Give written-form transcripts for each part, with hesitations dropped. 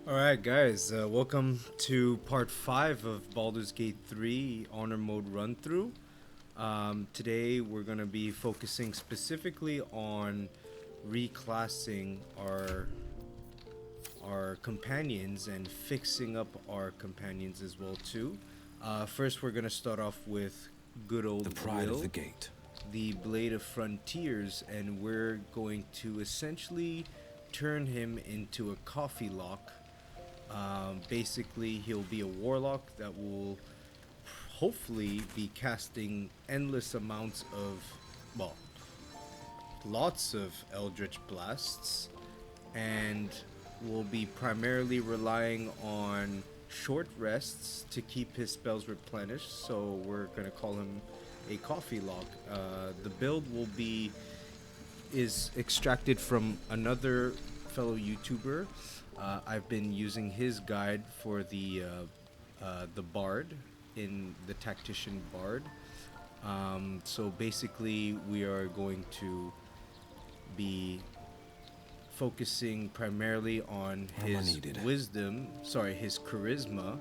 Alright guys, welcome to part 5 of Baldur's Gate 3 Honor Mode run through. Today we're going to be focusing specifically on reclassing our companions and fixing up our companions as well too. First we're going to start off with good old The Pride Will, of the Gate. the Blade of Frontiers, and we're going to essentially turn him into a Coffeelock. Basically, he'll be a warlock that will hopefully be casting endless amounts of, well, lots of Eldritch Blasts, and will be primarily relying on short rests to keep his spells replenished. So we're going to call him a Coffeelock. The build is extracted from another fellow YouTuber. I've been using his guide for the Bard, in the Tactician Bard. So basically, we are going to be focusing primarily on his wisdom, his charisma,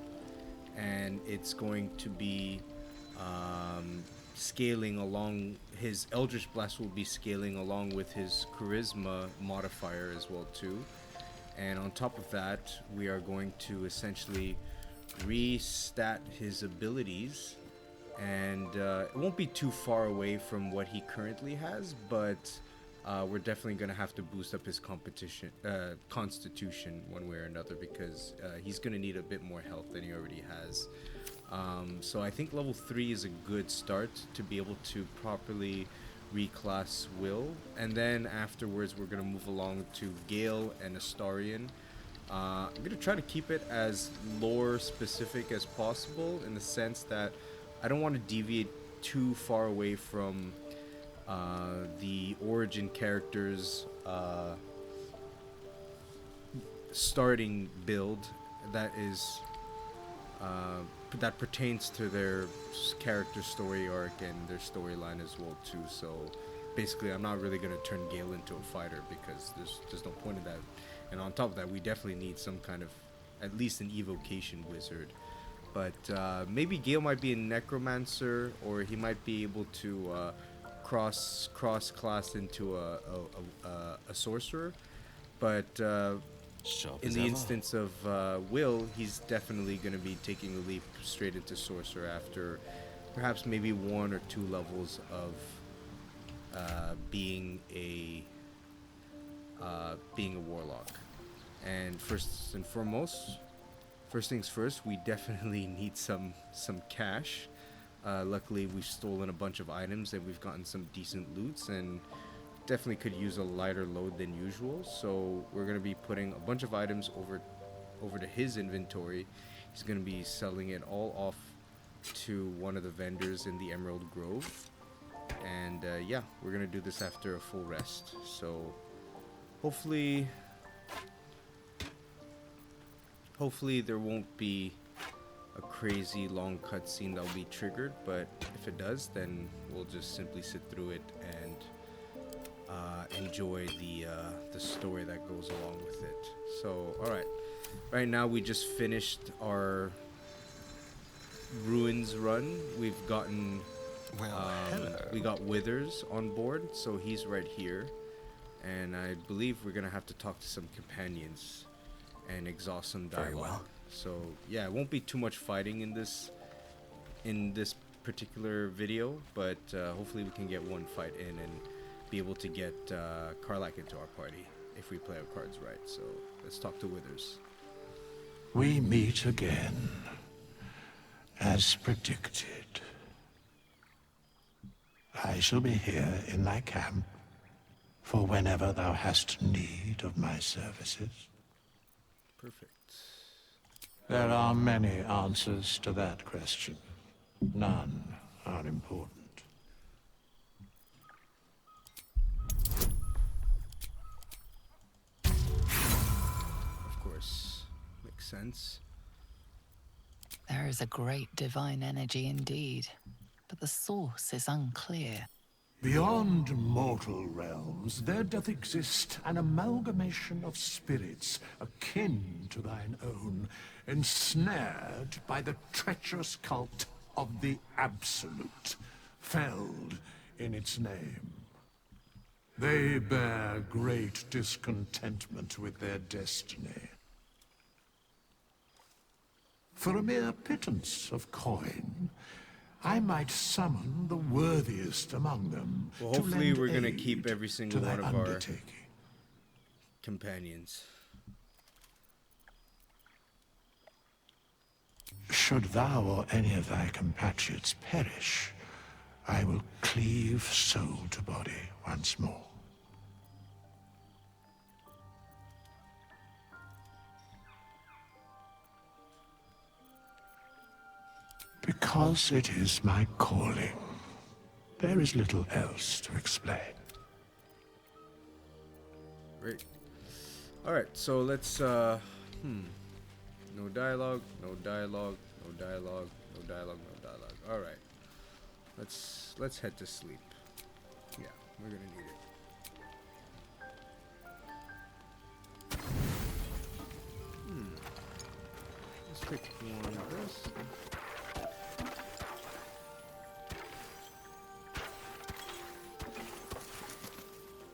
and it's going to be scaling along. His Eldritch Blast will be scaling along with his charisma modifier as well too. And on top of that, we are going to essentially restat his abilities, and it won't be too far away from what he currently has, but we're definitely going to have to boost up his constitution one way or another, because he's going to need a bit more health than he already has. So I think level 3 is a good start to be able to properly reclass Will, and then afterwards we're going to move along to Gale and Astarion. I'm going to try to keep it as lore specific as possible, in the sense that I don't want to deviate too far away from the origin characters starting build that is that pertains to their character story arc and their storyline as well too. So basically, I'm not really going to turn Gale into a fighter, because there's no point in that. And on top of that, we definitely need some kind of, at least an evocation wizard. But maybe Gale might be a necromancer, or he might be able to cross class into a sorcerer. But in the instance of Will, he's definitely going to be taking a leap straight into sorcerer after perhaps maybe 1 or 2 levels of being a warlock. And first things first, we definitely need some cash. Luckily, we've stolen a bunch of items and we've gotten some decent loots, and definitely could use a lighter load than usual. So we're going to be putting a bunch of items over to his inventory. He's going to be selling it all off to one of the vendors in the Emerald Grove. And yeah, we're going to do this after a full rest. So hopefully there won't be a crazy long cutscene that'll be triggered, but if it does, then we'll just simply sit through it and enjoy the story that goes along with it. So, alright. Right now we just finished our ruins run. We've gotten we got Withers on board, so he's right here. And I believe we're gonna have to talk to some companions and exhaust some dialogue. Very well. So yeah, it won't be too much fighting in this particular video, but hopefully we can get one fight in and be able to get Karlach into our party if we play our cards right. So let's talk to Withers. We meet again, as predicted. I shall be here in thy camp for whenever thou hast need of my services. Perfect. There are many answers to that question. None are important. Of course. Makes sense. There is a great divine energy indeed, but the source is unclear. Beyond mortal realms, there doth exist an amalgamation of spirits akin to thine own, ensnared by the treacherous cult of the Absolute, felled in its name. They bear great discontentment with their destiny. For a mere pittance of coin, I might summon the worthiest among them. Well, to hopefully lend we're gonna aid keep every single to one thy of our undertaking. companions. Should thou or any of thy compatriots perish, I will cleave soul to body once more. Because it is my calling. There is little else to explain. Great. Alright, so let's no dialogue, no dialogue, no dialogue, no dialogue, no dialogue. Alright. Let's head to sleep. Yeah, we're gonna need it. Let's pick one of this.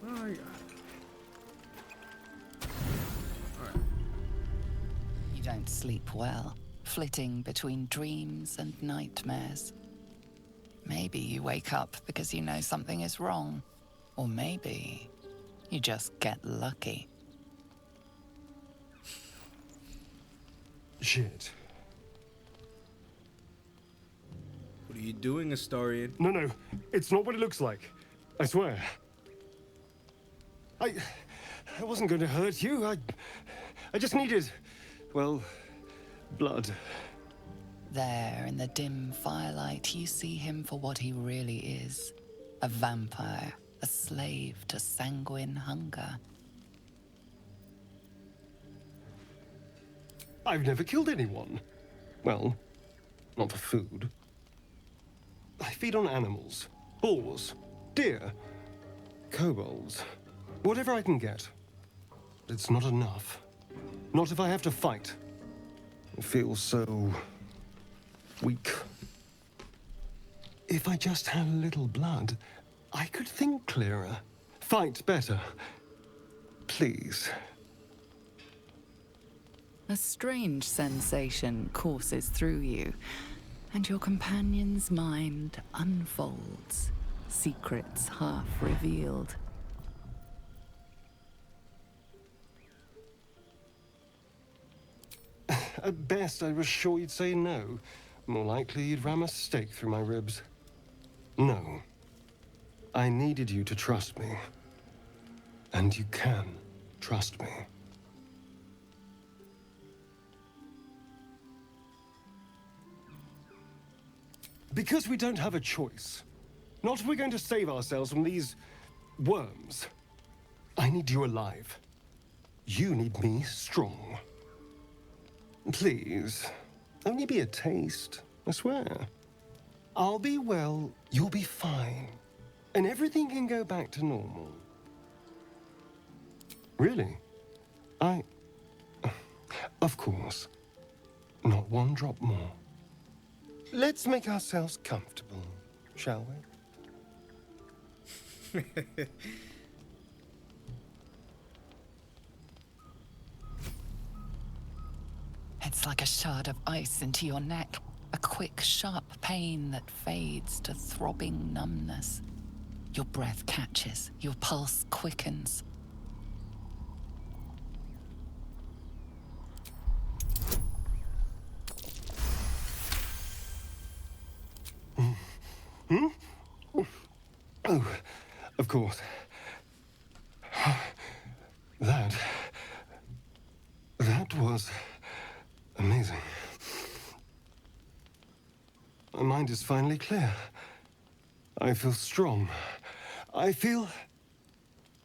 Oh, yeah. Alright. You don't sleep well, flitting between dreams and nightmares. Maybe you wake up because you know something is wrong. Or maybe you just get lucky. Shit. What are you doing, Astarion? No, it's not what it looks like. I swear. I wasn't going to hurt you. I just needed, well, blood. There, in the dim firelight, you see him for what he really is. A vampire, a slave to sanguine hunger. I've never killed anyone. Well, not for food. I feed on animals. Boars, deer, kobolds, whatever I can get. But it's not enough. Not if I have to fight. It feels so weak. If I just had a little blood, I could think clearer, fight better. Please. A strange sensation courses through you, and your companion's mind unfolds, secrets half revealed. At best, I was sure you'd say no. More likely, you'd ram a stake through my ribs. No. I needed you to trust me. And you can trust me. Because we don't have a choice. Not if we're going to save ourselves from these worms. I need you alive. You need me strong. Please, only be a taste, I swear. I'll be well, you'll be fine. And everything can go back to normal. Really? Of course. Not one drop more. Let's make ourselves comfortable, shall we? It's like a shard of ice into your neck, a quick, sharp pain that fades to throbbing numbness. Your breath catches, your pulse quickens. Oh, of course. That was amazing. My mind is finally clear. I feel strong. I feel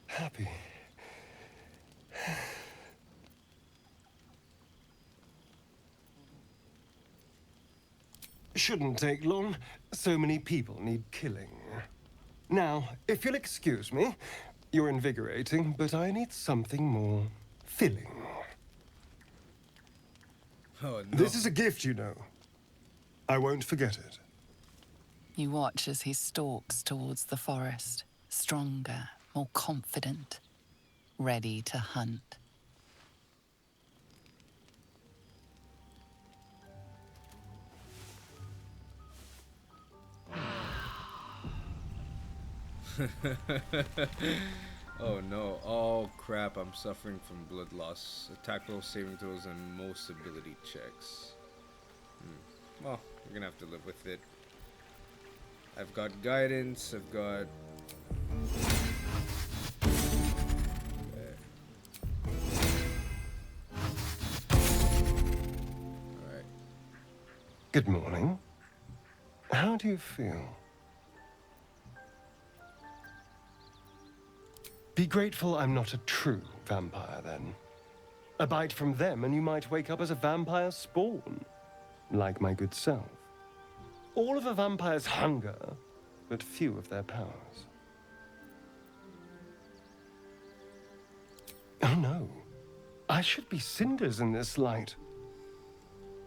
happy. Shouldn't take long. So many people need killing. Now, if you'll excuse me, you're invigorating, but I need something more filling. Oh no. This is a gift, you know. I won't forget it. You watch as he stalks towards the forest, stronger, more confident, ready to hunt. Oh no. Oh crap, I'm suffering from blood loss. Attack roll, saving throws, and most ability checks. Well, we're gonna have to live with it. I've got guidance, I've got... Alright. Good morning. How do you feel? Be grateful I'm not a true vampire, then. A bite from them and you might wake up as a vampire spawn, like my good self. All of a vampire's hunger, but few of their powers. Oh no, I should be cinders in this light.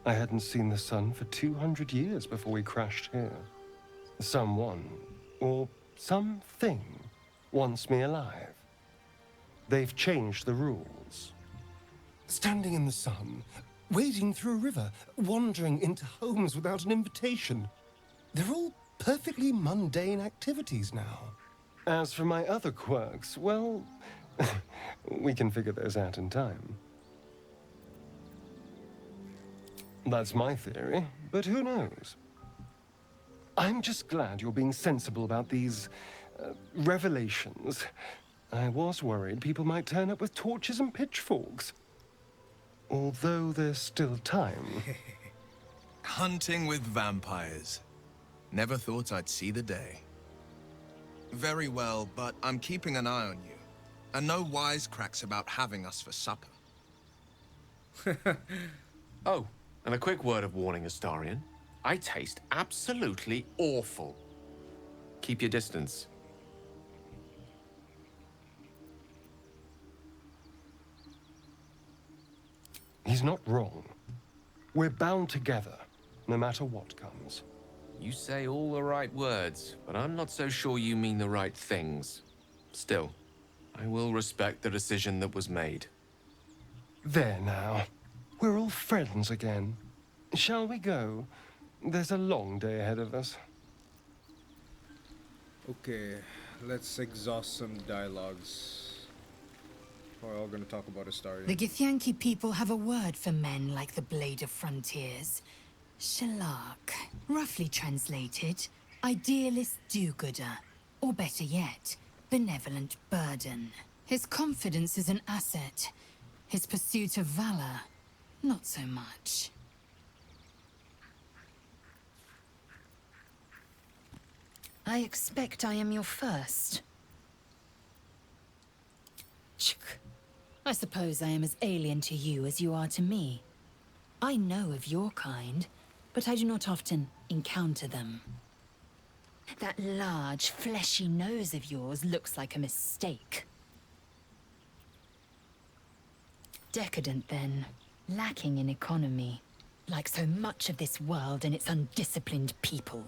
I hadn't seen the sun for 200 years before we crashed here. Someone, or something, wants me alive. They've changed the rules. Standing in the sun, wading through a river, wandering into homes without an invitation. They're all perfectly mundane activities now. As for my other quirks, well, we can figure those out in time. That's my theory, but who knows? I'm just glad you're being sensible about these revelations. I was worried people might turn up with torches and pitchforks. Although there's still time. Hunting with vampires. Never thought I'd see the day. Very well, but I'm keeping an eye on you. And no wisecracks about having us for supper. Oh, and a quick word of warning, Astarion. I taste absolutely awful. Keep your distance. He's not wrong. We're bound together, no matter what comes. You say all the right words, but I'm not so sure you mean the right things. Still, I will respect the decision that was made. There now. We're all friends again. Shall we go? There's a long day ahead of us. Okay, let's exhaust some dialogues. We're all gonna talk about Astarion. The Githyanki people have a word for men like the Blade of Frontiers. Shalak. Roughly translated, idealist do-gooder. Or better yet, benevolent burden. His confidence is an asset. His pursuit of valor, not so much. I expect I am your first. I suppose I am as alien to you as you are to me. I know of your kind, but I do not often encounter them. That large, fleshy nose of yours looks like a mistake. Decadent, then. Lacking in economy. Like so much of this world and its undisciplined people.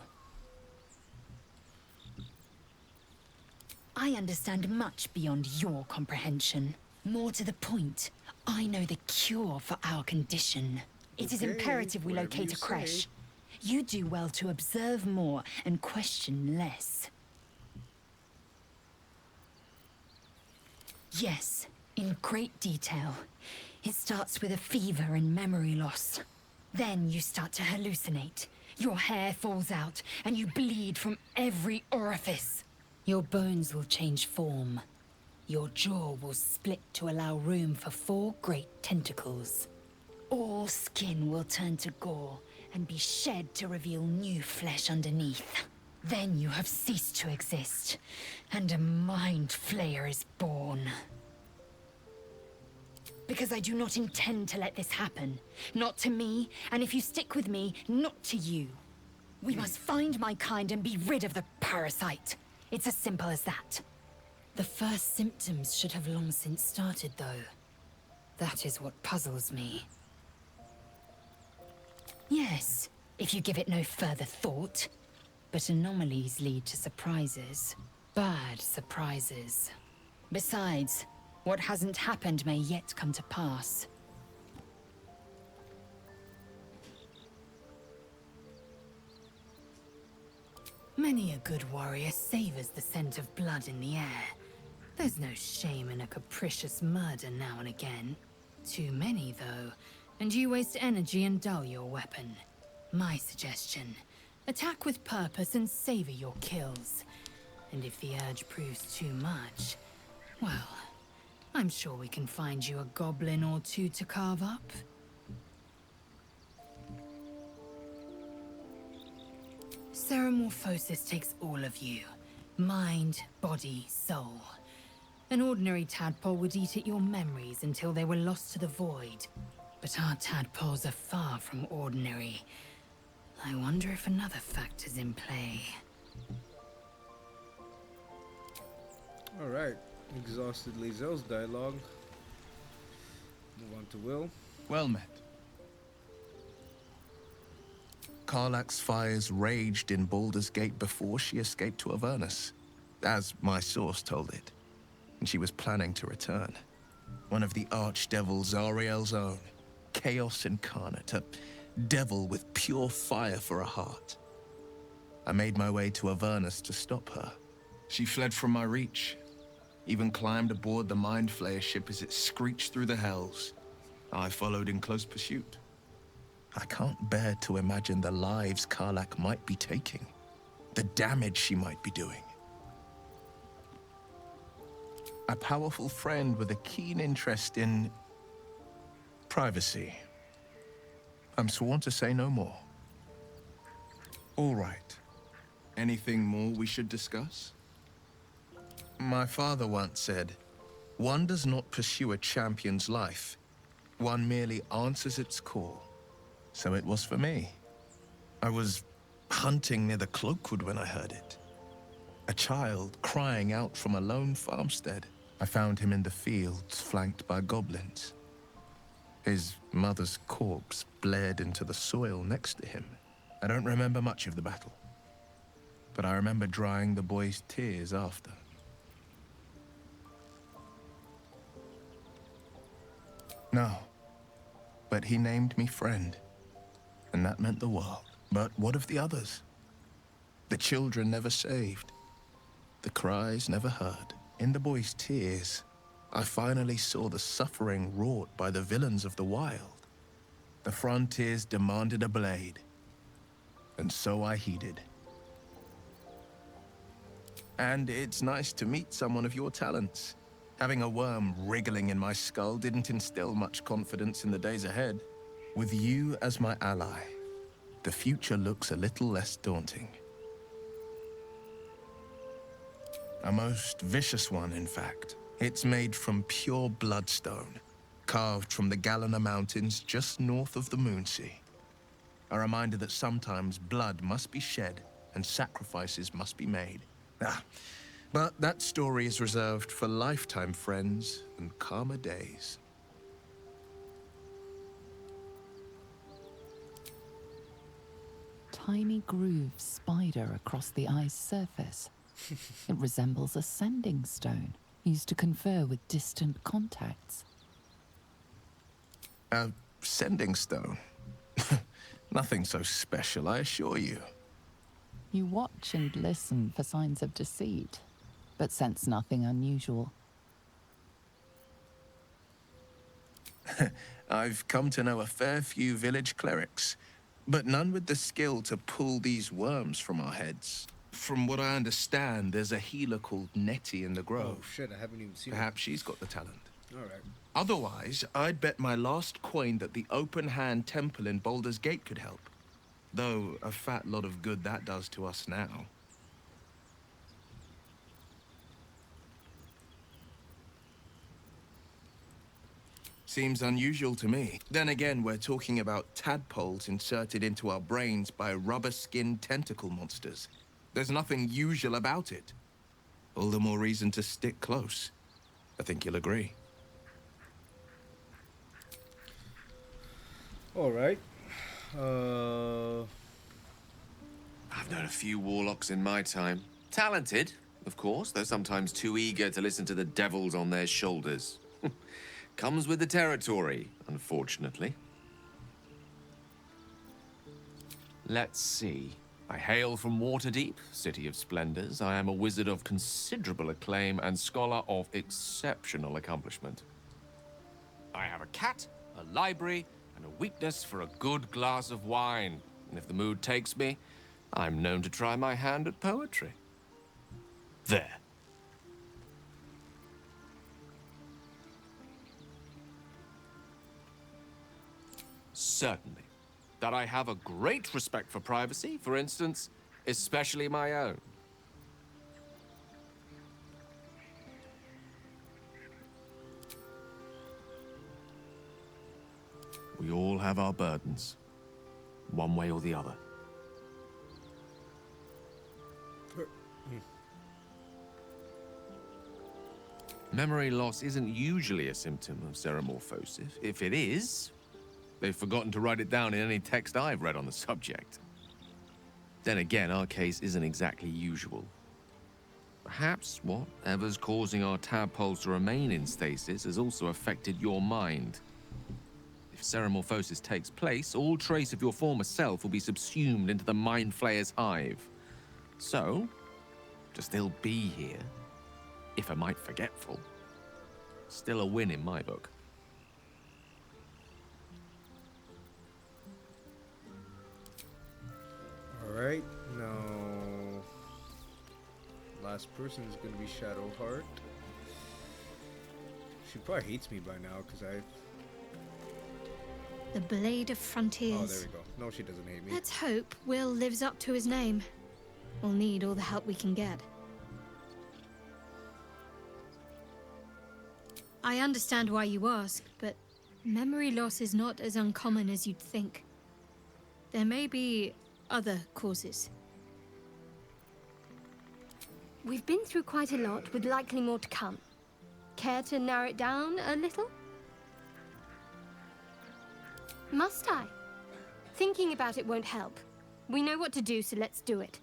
I understand much beyond your comprehension. More to the point, I know the cure for our condition. It is Okay, imperative we whatever locate you a creche. say. You do well to observe more and question less. Yes, in great detail. It starts with a fever and memory loss. Then you start to hallucinate. Your hair falls out, and you bleed from every orifice. Your bones will change form. Your jaw will split to allow room for 4 great tentacles. All skin will turn to gore and be shed to reveal new flesh underneath. Then you have ceased to exist, and a mind flayer is born. Because I do not intend to let this happen. Not to me, and if you stick with me, not to you. We must find my kind and be rid of the parasite. It's as simple as that. The first symptoms should have long since started, though. That is what puzzles me. Yes, if you give it no further thought. But anomalies lead to surprises. Bad surprises. Besides, what hasn't happened may yet come to pass. Many a good warrior savors the scent of blood in the air. There's no shame in a capricious murder now and again. Too many, though, and you waste energy and dull your weapon. My suggestion: attack with purpose and savor your kills. And if the urge proves too much, well, I'm sure we can find you a goblin or two to carve up. Ceramorphosis takes all of you. Mind, body, soul. An ordinary tadpole would eat at your memories until they were lost to the void. But our tadpoles are far from ordinary. I wonder if another factor's in play. Alright. Exhausted Lizel's dialogue. Move on to Will. Well met. Karlach's fires raged in Baldur's Gate before she escaped to Avernus, as my source told it, and she was planning to return. One of the archdevils Zariel's own, chaos incarnate, a devil with pure fire for a heart. I made my way to Avernus to stop her. She fled from my reach, even climbed aboard the Mind Flayer ship as it screeched through the hells. I followed in close pursuit. I can't bear to imagine the lives Karlach might be taking, the damage she might be doing. A powerful friend with a keen interest in privacy. I'm sworn to say no more. All right. Anything more we should discuss? My father once said, "One does not pursue a champion's life. One merely answers its call." So it was for me. I was hunting near the Cloakwood when I heard it. A child crying out from a lone farmstead. I found him in the fields, flanked by goblins. His mother's corpse bled into the soil next to him. I don't remember much of the battle, but I remember drying the boy's tears after. No, but he named me friend, and that meant the world. But what of the others? The children never saved, the cries never heard. In the boy's tears, I finally saw the suffering wrought by the villains of the wild. The frontiers demanded a blade, and so I heeded. And it's nice to meet someone of your talents. Having a worm wriggling in my skull didn't instill much confidence in the days ahead. With you as my ally, the future looks a little less daunting. A most vicious one, in fact. It's made from pure bloodstone, carved from the Galena Mountains just north of the Moonsea. A reminder that sometimes blood must be shed and sacrifices must be made. But that story is reserved for lifetime friends and calmer days. Tiny grooves spider across the eye's surface. It resembles a sending stone, used to confer with distant contacts. A sending stone? Nothing so special, I assure you. You watch and listen for signs of deceit, but sense nothing unusual. I've come to know a fair few village clerics, but none with the skill to pull these worms from our heads. From what I understand, there's a healer called Nettie in the grove. Oh shit, I haven't even seen Perhaps she's got the talent. Alright. Otherwise, I'd bet my last coin that the open hand temple in Baldur's Gate could help. Though a fat lot of good that does to us now. Seems unusual to me. Then again, we're talking about tadpoles inserted into our brains by rubber-skinned tentacle monsters. There's nothing usual about it. all the more reason to stick close. I think you'll agree. All right. I've known a few warlocks in my time. Talented, of course, though sometimes too eager to listen to the devils on their shoulders. Comes with the territory, unfortunately. Let's see. I hail from Waterdeep, City of Splendors. I am a wizard of considerable acclaim and scholar of exceptional accomplishment. I have a cat, a library, and a weakness for a good glass of wine. And if the mood takes me, I'm known to try my hand at poetry. There. Certainly. That I have a great respect for privacy, for instance, especially my own. We all have our burdens, one way or the other. Memory loss isn't usually a symptom of ceremorphosis. If it is, they've forgotten to write it down in any text I've read on the subject. Then again, our case isn't exactly usual. Perhaps whatever's causing our tadpoles to remain in stasis has also affected your mind. If ceremorphosis takes place, all trace of your former self will be subsumed into the Mind Flayer's hive. So, to still be here, if a mite forgetful, still a win in my book. Alright, now last person is gonna be Shadowheart. She probably hates me by now because I. The Blade of Frontiers. Oh, there we go. No, she doesn't hate me. Let's hope Will lives up to his name. We'll need all the help we can get. I understand why you ask, but memory loss is not as uncommon as you'd think. There may be other causes. We've been through quite a lot, with likely more to come. Care to narrow it down a little? Must I? Thinking about it won't help. We know what to do, so let's do it.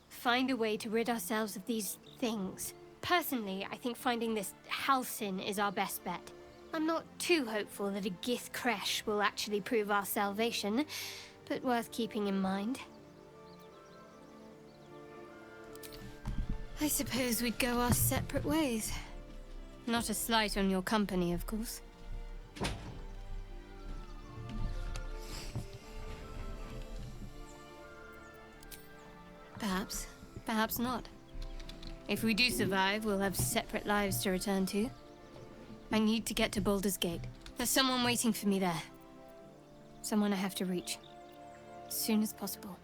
Find a way to rid ourselves of these things. Personally, I think finding this Halcyon is our best bet. I'm not too hopeful that a Gith Kresh will actually prove our salvation, but worth keeping in mind. I suppose we'd go our separate ways. Not a slight on your company, of course. Perhaps. Perhaps not. If we do survive, we'll have separate lives to return to. I need to get to Baldur's Gate. There's someone waiting for me there. Someone I have to reach. As soon as possible.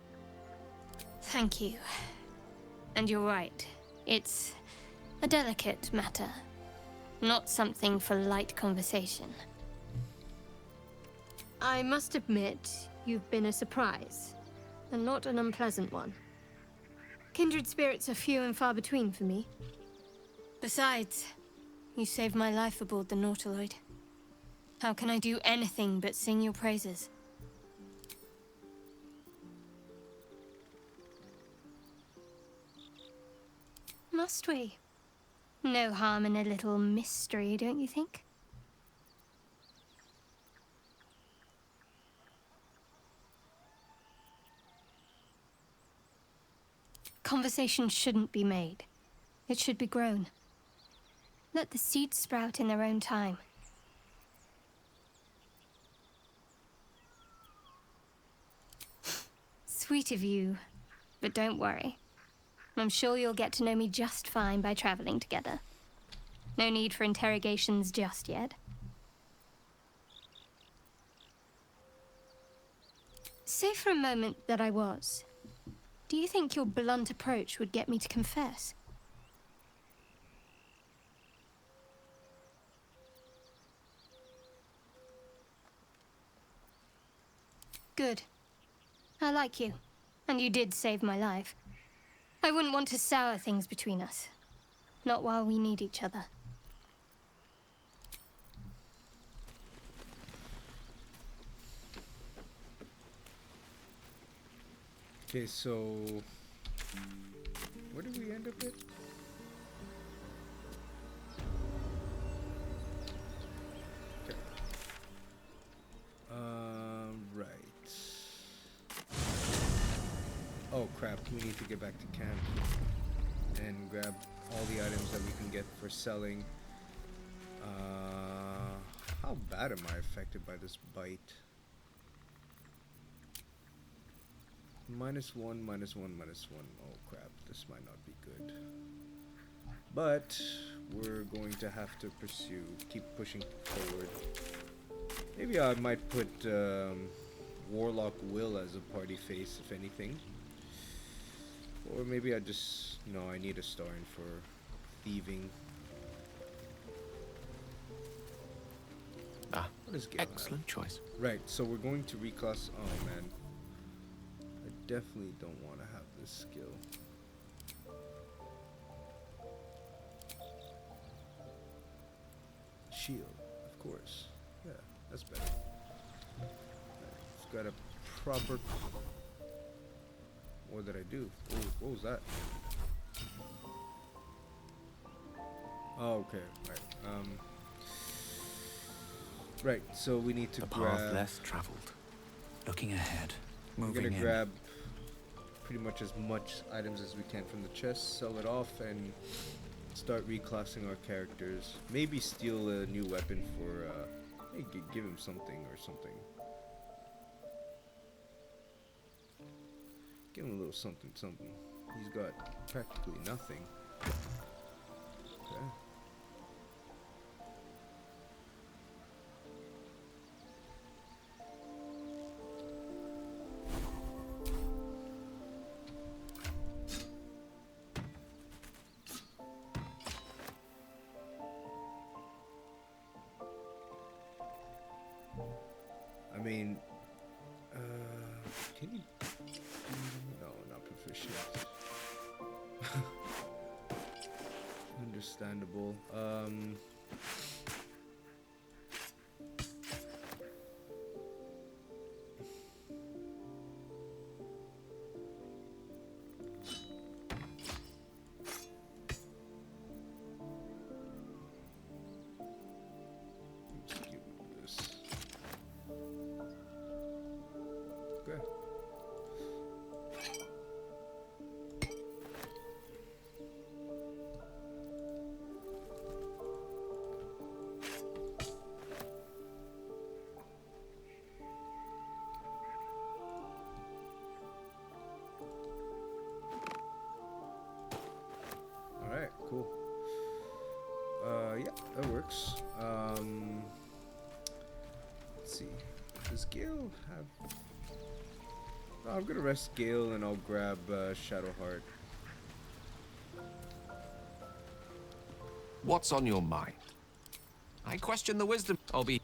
Thank you. And you're right. It's a delicate matter. Not something for light conversation. I must admit, you've been a surprise. And not an unpleasant one. Kindred spirits are few and far between for me. Besides, you saved my life aboard the Nautiloid. How can I do anything but sing your praises? Must we? No harm in a little mystery, don't you think? Conversation shouldn't be made. It should be grown. Let the seeds sprout in their own time. Sweet of you, but don't worry. I'm sure you'll get to know me just fine by traveling together. No need for interrogations just yet. Say for a moment that I was. Do you think your blunt approach would get me to confess? Good. I like you. And you did save my life. I wouldn't want to sour things between us. Not while we need each other. Okay, so where did we end up at? Okay. Right. Oh crap, we need to get back to camp and grab all the items that we can get for selling. How bad am I affected by this bite? -1, -1, -1. Oh crap, this might not be good. But we're going to have to keep pushing forward. Maybe I might put Warlock Will as a party face, if anything. Or maybe I just... No, I need a star in for thieving. Ah, what is Gale excellent have? choice. Right, so we're going to reclass... Oh man. I definitely don't want to have this skill. Shield, of course. Yeah, that's better. It's got a proper... What did I do? Oh, what was that? Oh, okay. Right. Right. So we need to The grab. path less traveled. Looking ahead. We're Moving gonna in. grab pretty much as much items as we can from the chest, sell it off, and start reclassing our characters. Maybe steal a new weapon for. Hey, give him something or something. Give him a little something, something. He's got practically nothing. Okay. I mean, can you? No, not proficient. Understandable. Let's give this. Okay. Alright, cool. Yeah, that works. Let's see. Does Gale have... No, I'm gonna rest Gale and I'll grab Shadowheart. What's on your mind? I question the wisdom. I'll be...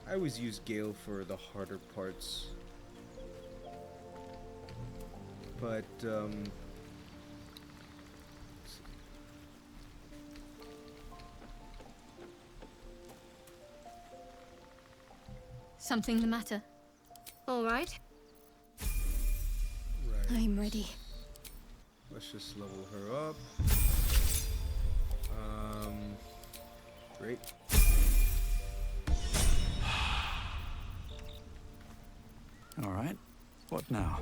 I always use Gale for the harder parts. But, Something the matter? All right. right. I'm ready. Let's just level her up. Great. All right. What now?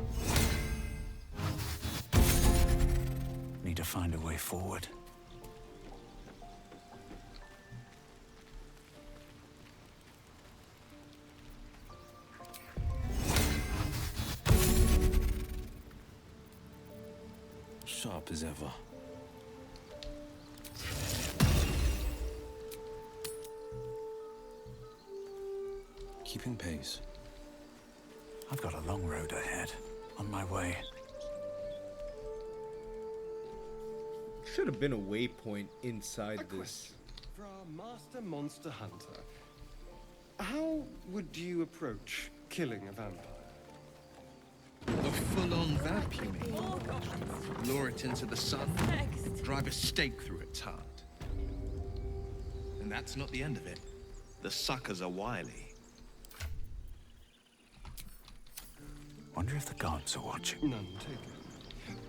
Need to find a way forward. Sharp as ever. Keeping pace. I've got a long road ahead. On my way. Should have been a waypoint inside this. For our master monster hunter, how would you approach killing a vampire? The Full-on vamp, you mean? Lure it into the sun, drive a stake through its heart. And that's not the end of it. The suckers are wily. Wonder if the gods are watching. None taken.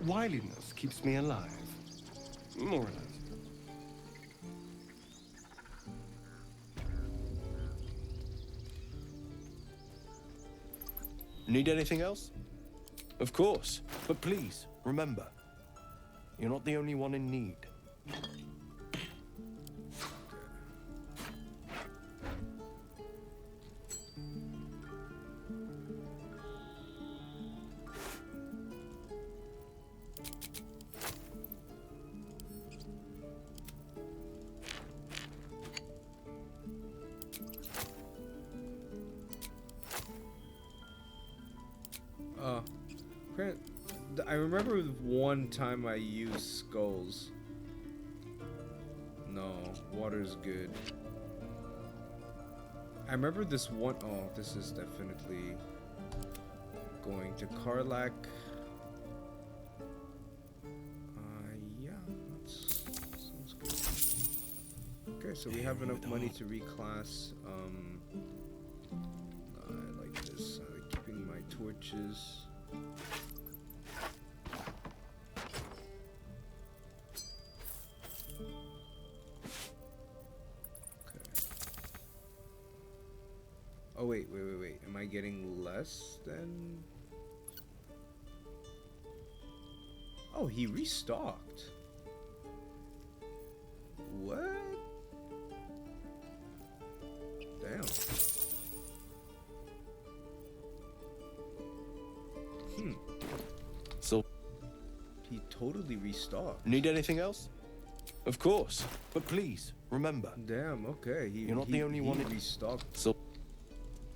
Wiliness keeps me alive. More or less. Need anything else? Of course. But please, remember, you're not the only one in need. I remember one time I used skulls. No, water's good. I remember this one. Oh, this is definitely going to Karlach. Yeah, that sounds good. Okay, so we have enough money to reclass. I like this. I like keeping my torches. Oh, wait. Am I getting less than... Oh, he restocked. What? Damn. So, he totally restocked. need anything else? Of course. But please, remember. Damn, okay. You're not the only one in restocked. So,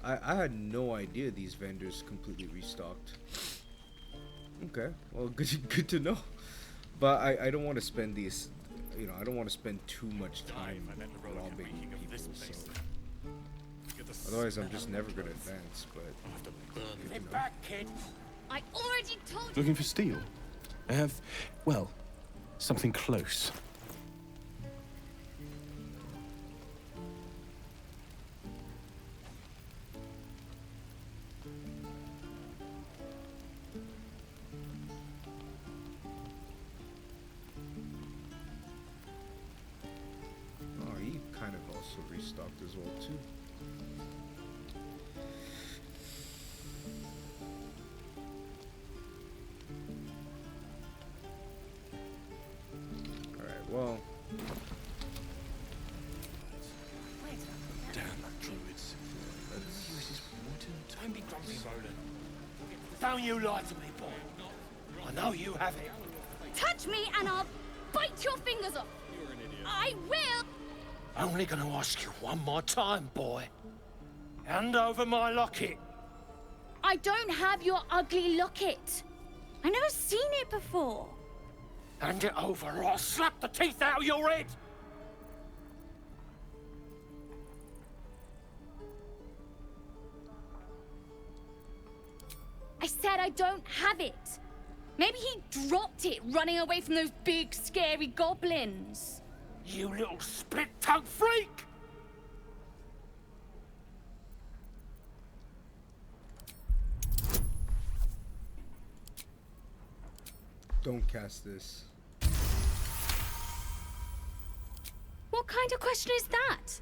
I had no idea these vendors completely restocked. Okay, well, good to know. But I don't want to spend these, you know, I don't want to spend too much time robbing people. So. Otherwise, I'm just never gonna advance. But Get back, kid. I already told you. Looking for steel? I have, well, something close. Oh, he kind of also restocked as well too. Well, Damn druids. Don't be grumpy, Roland. Don't you lie to me, boy. I know you have it. Touch me and I'll bite your fingers off. You're an idiot. I will. Only gonna ask you one more time, boy. Hand over my locket. I don't have your ugly locket. I've never seen it before. Hand it over or I'll slap the teeth out of your head! I said I don't have it. Maybe he dropped it running away from those big, scary goblins. You little split-tongued freak! don't cast this. What kind of question is that?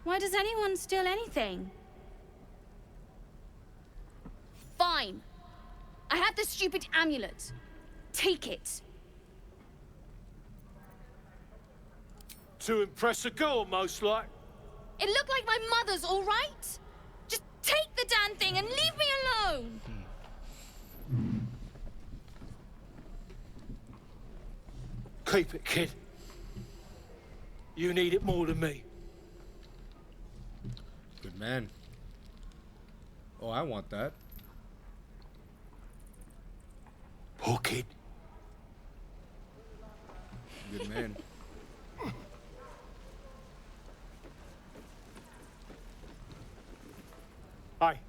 Why does anyone steal anything? Fine. I have the stupid amulet. Take it. To impress a girl, most like. It looked like my mother's, all right? Just take the damn thing and leave me alone. Keep it, kid. You need it more than me. Good man. Oh, I want that. Poor kid. Good man. Hey.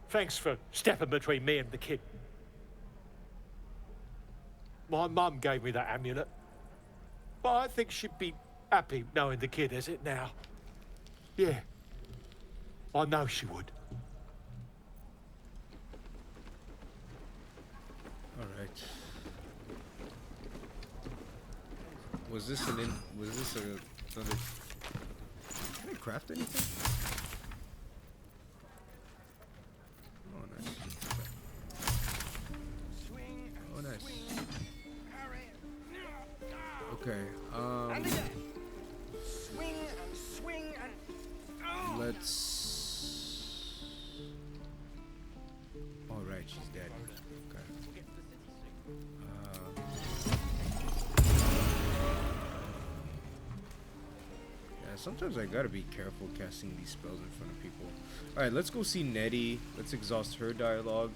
Thanks for stepping between me and the kid. My mum gave me that amulet. But I think she'd be happy knowing the kid has it now. Yeah. I know she would. Alright. Was this another... Can I craft anything? Oh, nice. Oh, nice. Okay, let's... All right, she's dead. Okay. Yeah, sometimes I gotta be careful casting these spells in front of people. All right, let's go see Nettie. Let's exhaust her dialogue.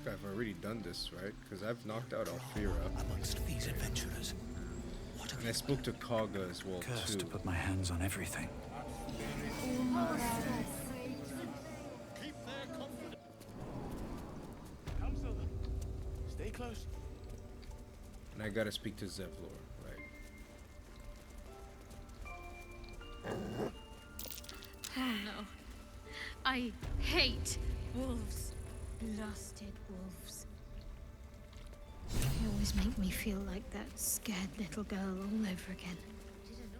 I've already done this, right? Because I've knocked out Alfira. Amongst these adventurers, and I spoke to Kaga as well, cursed too. to put my hands on everything. Stay close. And I gotta speak to Zevlor, right? Oh no. I hate wolves. Blasted wolves. They always make me feel like that scared little girl all over again.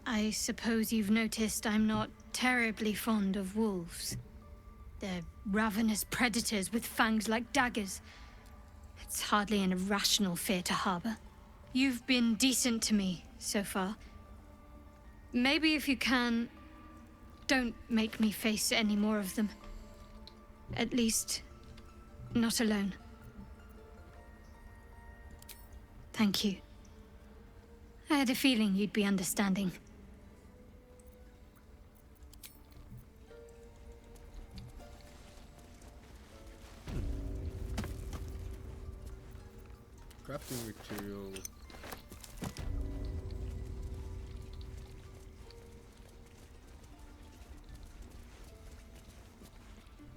I suppose you've noticed I'm not terribly fond of wolves. They're ravenous predators with fangs like daggers. It's hardly an irrational fear to harbor. You've been decent to me so far. Maybe if you can, don't make me face any more of them. At least, not alone. Thank you. I had a feeling you'd be understanding. Crafting material.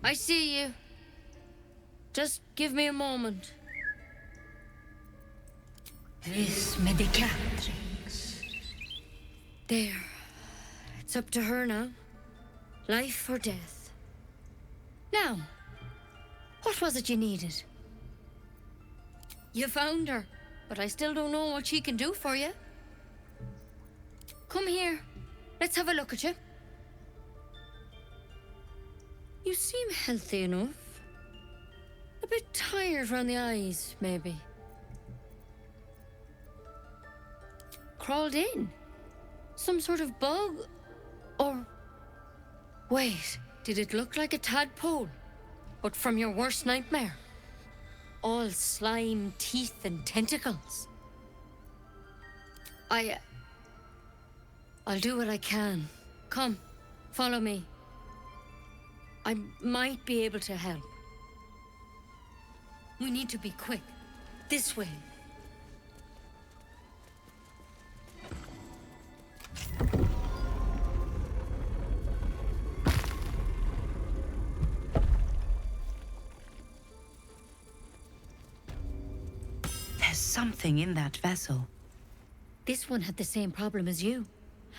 I see you. Just give me a moment. Vis medicatrix. There. It's up to her now. Life or death. Now, what was it you needed? You found her, but I still don't know what she can do for you. Come here. Let's have a look at you. You seem healthy enough. A bit tired round the eyes, maybe. Crawled in? Some sort of bug? Or... Wait, did it look like a tadpole? But from your worst nightmare? All slime, teeth, and tentacles. I'll do what I can. Come, follow me. I might be able to help. We need to be quick. This way. There's something in that vessel. This one had the same problem as you.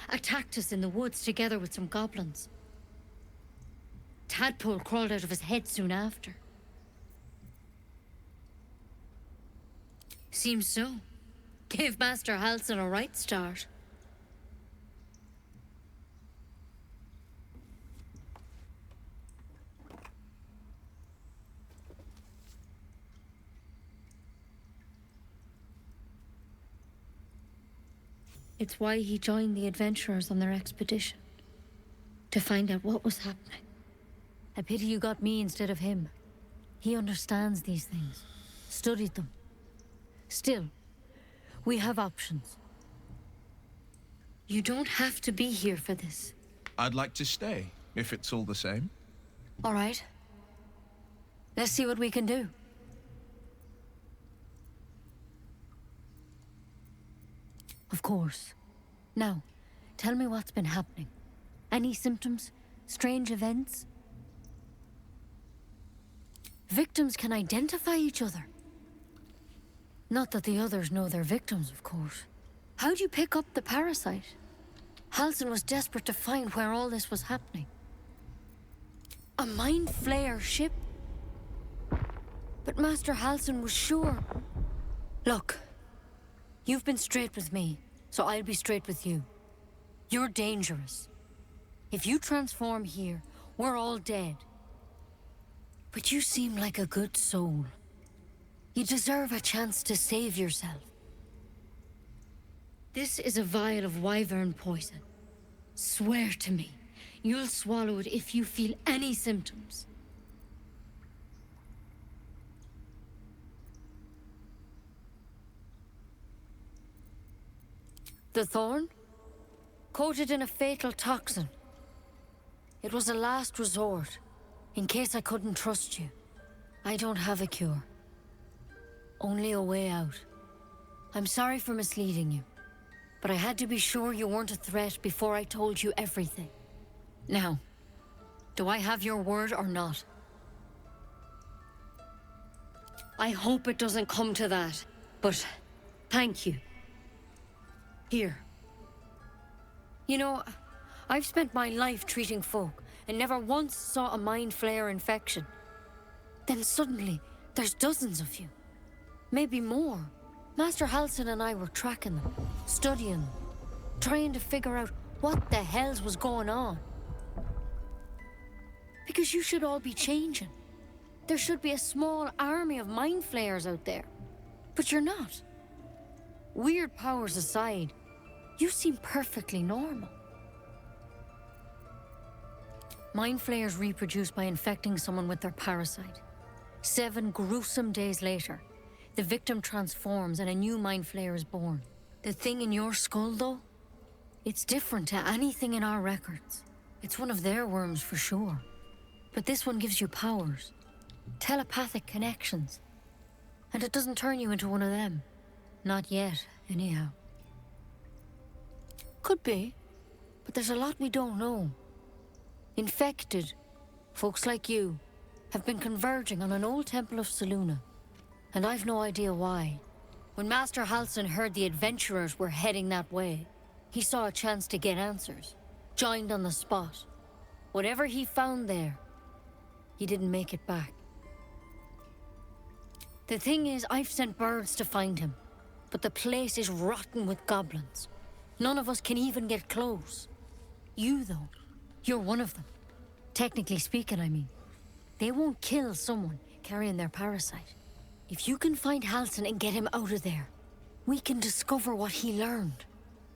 Attacked us in the woods together with some goblins. Tadpole crawled out of his head soon after. Seems so. Gave Master Halsin a right start. It's why he joined the adventurers on their expedition. To find out what was happening. A pity you got me instead of him. He understands these things. Studied them. Still, we have options. You don't have to be here for this. I'd like to stay, if it's all the same. All right. Let's see what we can do. Of course. Now, tell me what's been happening. Any symptoms? Strange events? Victims can identify each other. Not that the others know they're victims, of course. How'd you pick up the parasite? Halsin was desperate to find where all this was happening. A Mind Flayer ship? But Master Halsin was sure. Look, you've been straight with me, so I'll be straight with you. You're dangerous. If you transform here, we're all dead. But you seem like a good soul. You deserve a chance to save yourself. This is a vial of wyvern poison. Swear to me, you'll swallow it if you feel any symptoms. The thorn? Coated in a fatal toxin. It was a last resort, in case I couldn't trust you. I don't have a cure. Only a way out. I'm sorry for misleading you, but I had to be sure you weren't a threat before I told you everything. Now, do I have your word or not? I hope it doesn't come to that, but thank you. Here. You know, I've spent my life treating folk and never once saw a Mind Flayer infection. Then suddenly, there's dozens of you. Maybe more. Master Halsin and I were tracking them, studying them, trying to figure out what the hells was going on. Because you should all be changing. There should be a small army of Mind Flayers out there. But you're not. Weird powers aside, you seem perfectly normal. Mind Flayers reproduce by infecting someone with their parasite. 7 gruesome days later, the victim transforms and a new Mind Flayer is born. The thing in your skull, though? It's different to anything in our records. It's one of their worms for sure. But this one gives you powers. Telepathic connections. And it doesn't turn you into one of them. Not yet, anyhow. Could be. But there's a lot we don't know. Infected, folks like you, have been converging on an old temple of Selûne. And I've no idea why. When Master Halsin heard the adventurers were heading that way, he saw a chance to get answers. Joined on the spot. Whatever he found there, he didn't make it back. The thing is, I've sent birds to find him. But the place is rotten with goblins. None of us can even get close. You, though, you're one of them. Technically speaking, I mean. They won't kill someone carrying their parasite. If you can find Halsin and get him out of there, we can discover what he learned.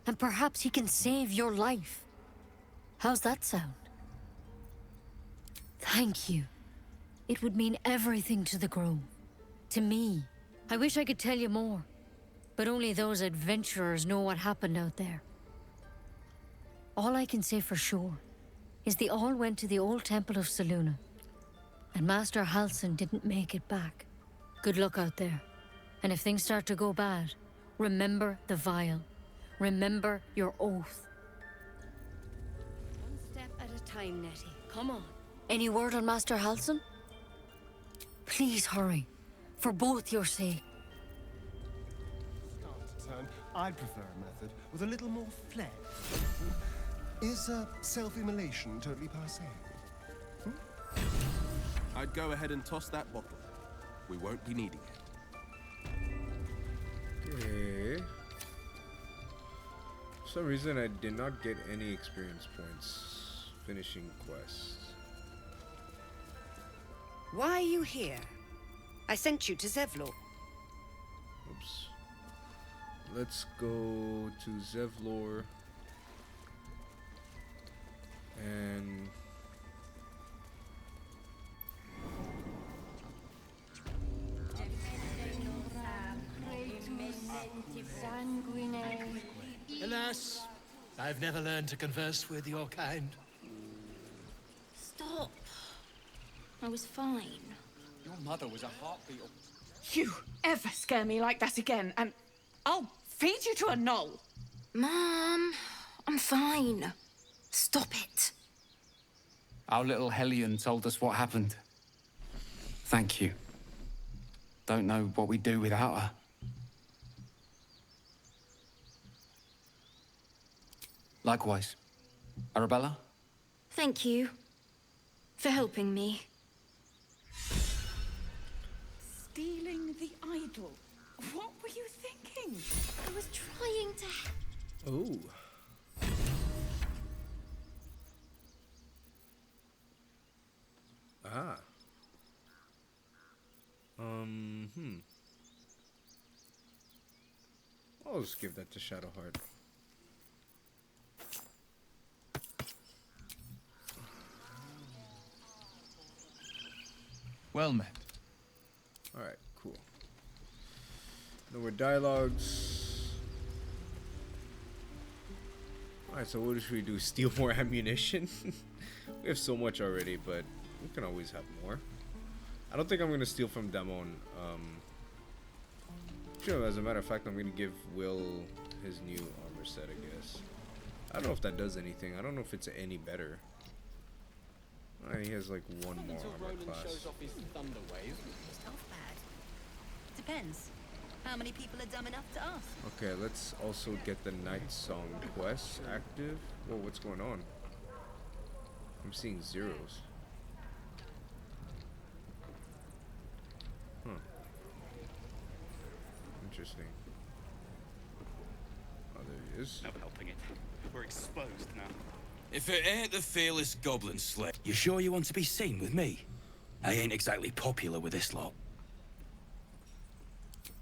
And perhaps he can save your life. How's that sound? Thank you. It would mean everything to the Grove. To me. I wish I could tell you more. But only those adventurers know what happened out there. All I can say for sure is they all went to the old temple of Selûne. And Master Halsin didn't make it back. Good luck out there. And if things start to go bad, remember the vial. Remember your oath. One step at a time, Nettie. Come on. Any word on Master Halsin? Please hurry. For both your sake. Start to turn. I'd prefer a method with a little more flair. Is self-immolation totally passé? I'd go ahead and toss that bottle. We won't be needing it. Okay. For some reason, I did not get any experience points finishing quests. Why are you here? I sent you to Zevlor. Oops. Let's go to Zevlor. And Alas, I've never learned to converse with your kind. Stop. I was fine. Your mother was a heartbeat. You ever scare me like that again, and I'll feed you to a knoll. Mom, I'm fine. Stop it. Our little Hellion told us what happened. Thank you. Don't know what we'd do without her. Likewise. Arabella? Thank you for helping me. Stealing the idol. What were you thinking? I was trying to... Ooh. Ah. I'll just give that to Shadowheart. Well met. Alright, cool. No more dialogues. Alright, so what should we do? Steal more ammunition? We have so much already, but we can always have more. I don't think I'm gonna steal from Damon. Sure, as a matter of fact, I'm gonna give Will his new armor set, I guess. I don't know if that does anything. I don't know if it's any better. Alright, he has like one more armor class. Shows off his thunder wave. It's not bad. Depends. How many people are dumb enough to ask? Okay, let's also get the Night Song quest active. Whoa, what's going on? I'm seeing zeros. Huh. Interesting. Oh, there he is. No helping it. We're exposed now. If it ain't the fearless goblin slay, you sure you want to be seen with me? I ain't exactly popular with this lot.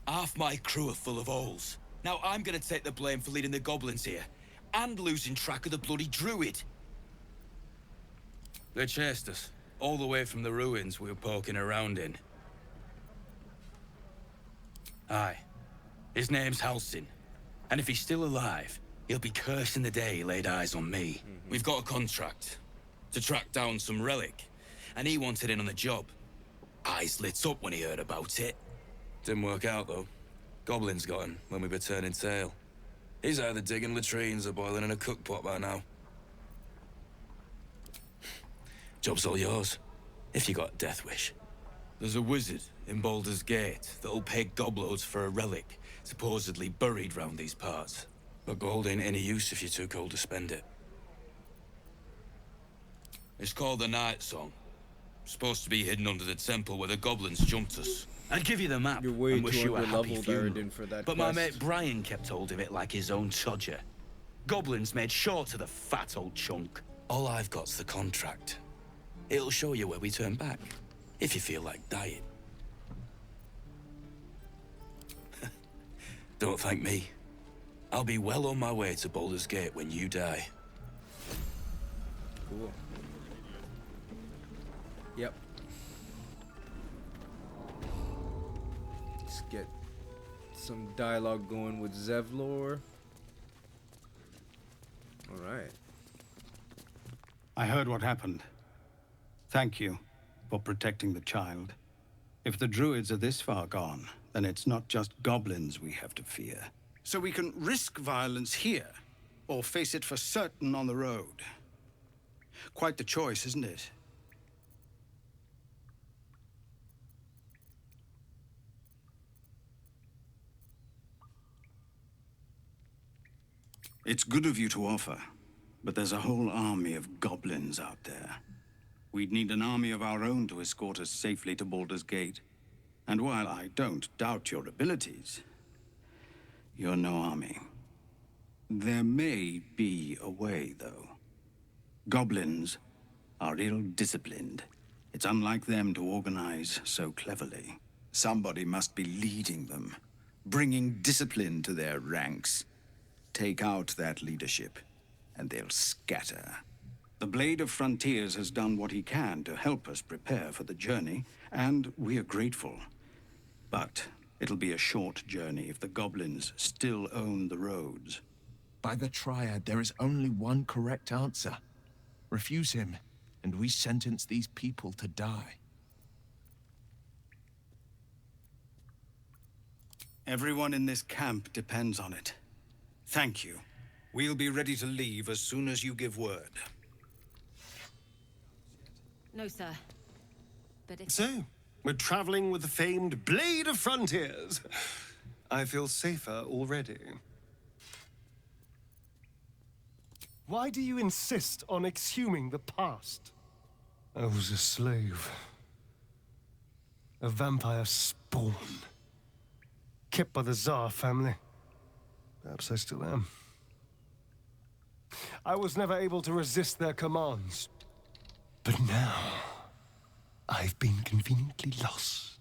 Half my crew are full of holes. Now I'm gonna take the blame for leading the goblins here, and losing track of the bloody druid. They chased us, all the way from the ruins we were poking around in. Aye. His name's Halsin. And if he's still alive, he'll be cursing the day he laid eyes on me. We've got a contract to track down some relic, and he wanted in on the job. Eyes lit up when he heard about it. Didn't work out, though. Goblins got him when we were turning tail. He's either digging latrines or boiling in a cookpot by now. Job's all yours, if you got a death wish. There's a wizard in Baldur's Gate that'll pay gobloads for a relic supposedly buried round these parts. But gold ain't any use if you're too cold to spend it. It's called the Night Song. Supposed to be hidden under the temple where the goblins jumped us. I'd give you the map You're way and wish too you a happy underleveled, funeral. Aradin, for that But my quest. mate Brian kept hold of it like his own Todger. Goblins made short of the fat old chunk. All I've got's the contract. It'll show you where we turn back, if you feel like dying. Don't thank me. I'll be well on my way to Baldur's Gate when you die. Cool. Yep. Let's get some dialogue going with Zevlor. Alright. I heard what happened. Thank you for protecting the child. If the druids are this far gone, then it's not just goblins we have to fear. So we can risk violence here, or face it for certain on the road. Quite the choice, isn't it? It's good of you to offer, but there's a whole army of goblins out there. We'd need an army of our own to escort us safely to Baldur's Gate. And while I don't doubt your abilities, you're no army. There may be a way, though. Goblins are ill-disciplined. It's unlike them to organize so cleverly. Somebody must be leading them, bringing discipline to their ranks. Take out that leadership, and they'll scatter. The Blade of Frontiers has done what he can to help us prepare for the journey, and we are grateful. But it'll be a short journey if the goblins still own the roads. By the Triad, there is only one correct answer. Refuse him, and we sentence these people to die. Everyone in this camp depends on it. Thank you. We'll be ready to leave as soon as you give word. No, sir. But if... So, we're traveling with the famed Blade of Frontiers. I feel safer already. Why do you insist on exhuming the past? I was a slave. A vampire spawn. Kept by the Tsar family. Perhaps I still am. I was never able to resist their commands. But now, I've been conveniently lost.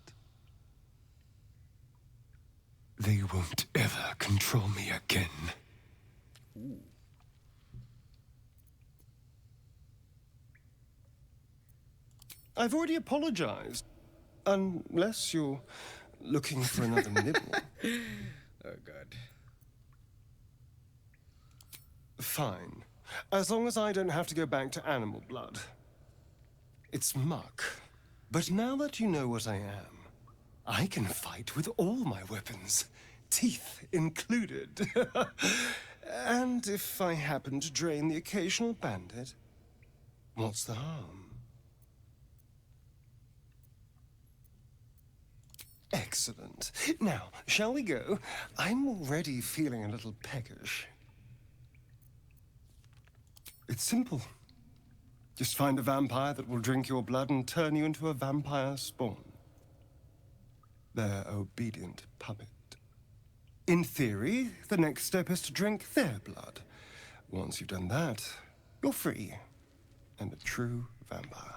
They won't ever control me again. Ooh. I've already apologized. Unless you're looking for another nibble. Oh, God. Fine. As long as I don't have to go back to animal blood. It's muck. But now that you know what I am, I can fight with all my weapons, teeth included. And if I happen to drain the occasional bandit, what's the harm? Excellent. Now, shall we go? I'm already feeling a little peckish. It's simple. Just find a vampire that will drink your blood and turn you into a vampire spawn. Their obedient puppet. In theory, the next step is to drink their blood. Once you've done that, you're free. And a true vampire.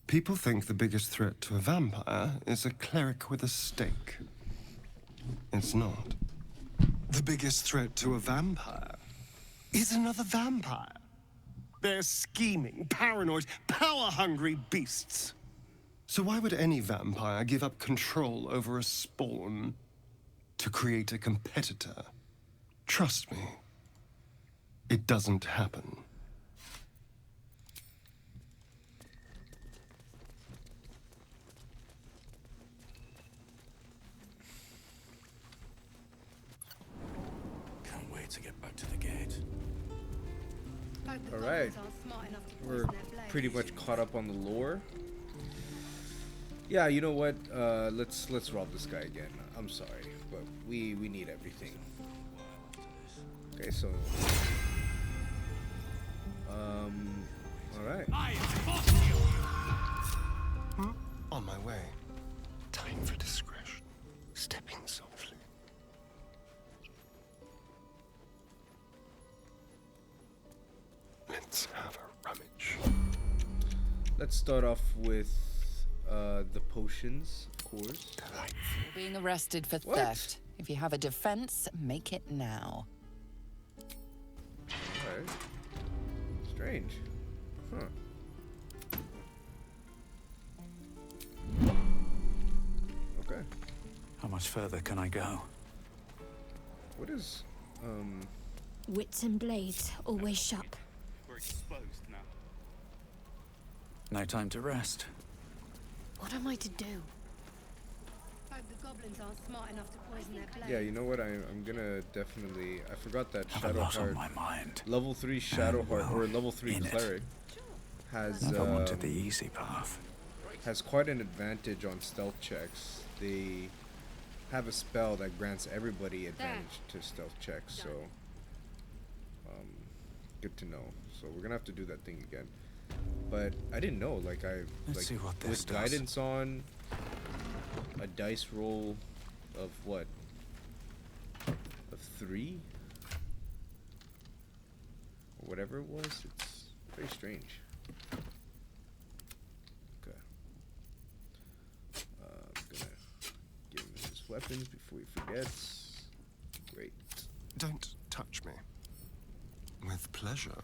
People think the biggest threat to a vampire is a cleric with a stake. It's not. The biggest threat to a vampire is another vampire. They're scheming, paranoid, power-hungry beasts. So why would any vampire give up control over a spawn to create a competitor? Trust me, it doesn't happen. Can't wait to get back to the gate. All right. We're pretty much caught up on the lore. Yeah, you know what? Let's rob this guy again. I'm sorry, but we need everything. Okay, so all right. On my way. Time for discretion. Stepping softly. Let's have a rummage. Let's start off with the potions, of course. You're being arrested for theft. If you have a defense, make it now. Alright. Strange. Huh. Okay. How much further can I go? What is, Wits and blades, always sharp. We're exposed now. No time to rest. What am I to do? Hope the goblins aren't smart enough to poison their blade. yeah, you know what? I'm gonna definitely. I forgot that Have a lot on Shadowheart. my mind. Level 3 Shadowheart or level 3 in it. Cleric has Never wanted the easy path. has quite an advantage on stealth checks. They have a spell that grants everybody advantage to stealth checks, so good to know. So we're gonna have to do that thing again. But I didn't know, like Let's see what this with does. guidance on a dice roll of what? Of 3? Or whatever it was, it's very strange. Okay. I'm gonna give him his weapons before he forgets. Great. Don't touch me. With pleasure.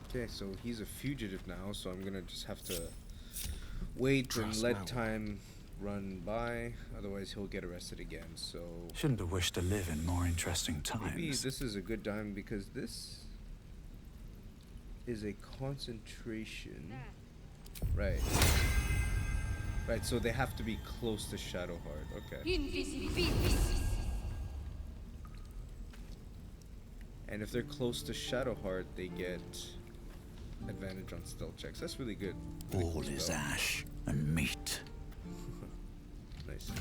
Okay, so he's a fugitive now, so I'm gonna just have to wait and let time run by, otherwise he'll get arrested again. So shouldn't have wished to live in more interesting times. maybe this is a good time because this is a concentration. Right. Right, so they have to be close to Shadowheart. Okay. And if they're close to Shadowheart, they get advantage on stealth checks. That's really good. All is ash and meat. Nice.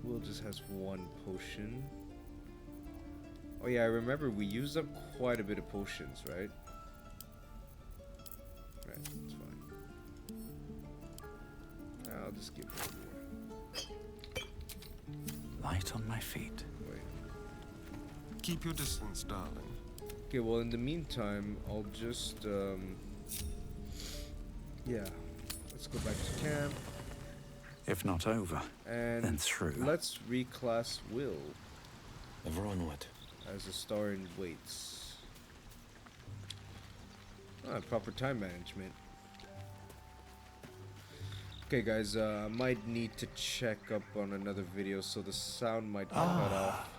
Will just has one potion. Oh yeah, I remember we used up quite a bit of potions, right? Right, that's fine. I'll just give it more. Light on my feet. Wait. Keep your distance, darling. Okay, well in the meantime, I'll just yeah. Let's go back to camp. If not over, and then through. Let's reclass Will. Ever onward. As a star in weights. Ah, proper time management. Okay guys, I might need to check up on another video, so the sound might cut off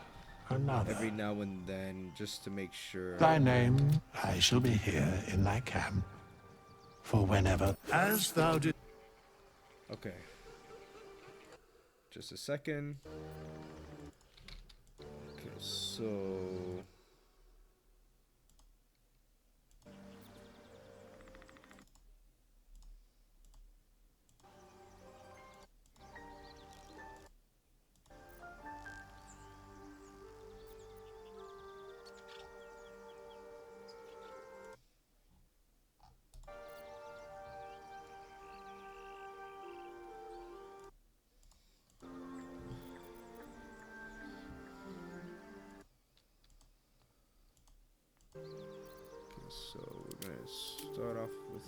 another. every now and then, just to make sure. Thy name, I shall be here in thy camp, for whenever, as thou did. Okay. Just a second. Okay, so... So we're gonna start off with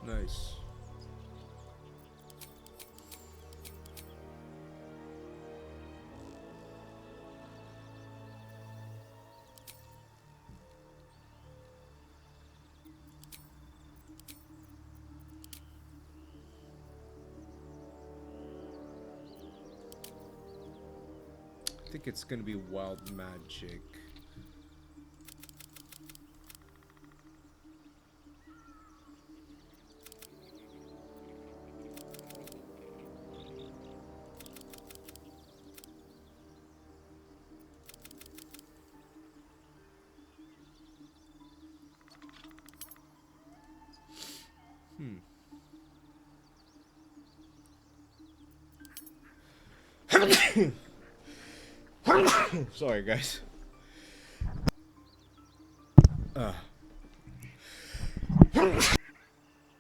nice. I think it's gonna be wild magic. Sorry, guys.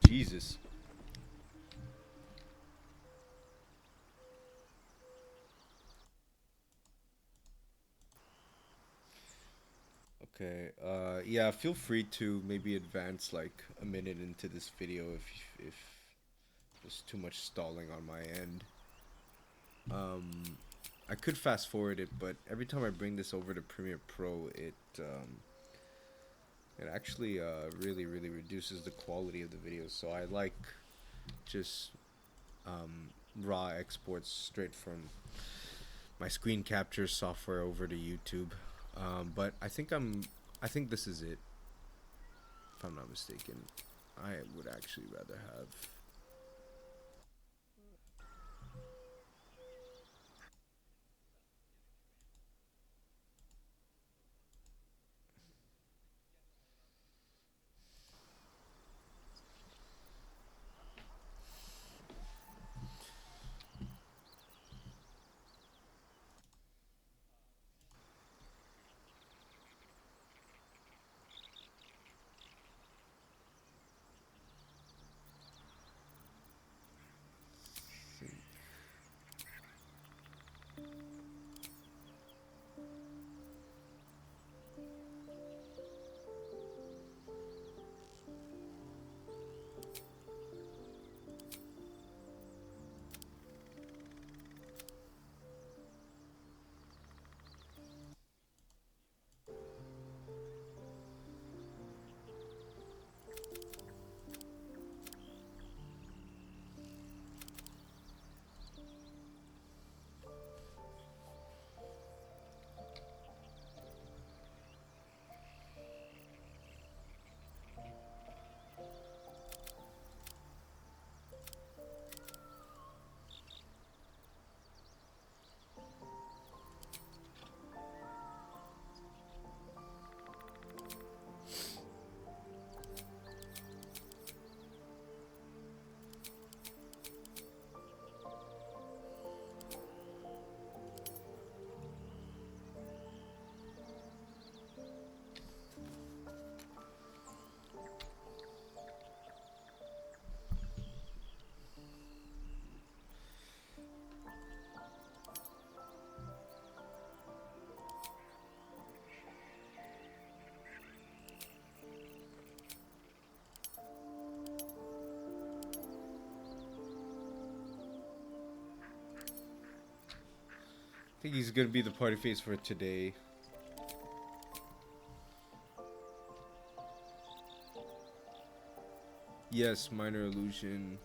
Jesus. Okay, yeah, feel free to maybe advance like a minute into this video if there's too much stalling on my end. I could fast forward it, but every time I bring this over to Premiere Pro, it actually really reduces the quality of the video. So I like just raw exports straight from my screen capture software over to YouTube. But I think this is it, if I'm not mistaken. I would actually rather have think he's gonna be the party face for today. Yes, minor illusion.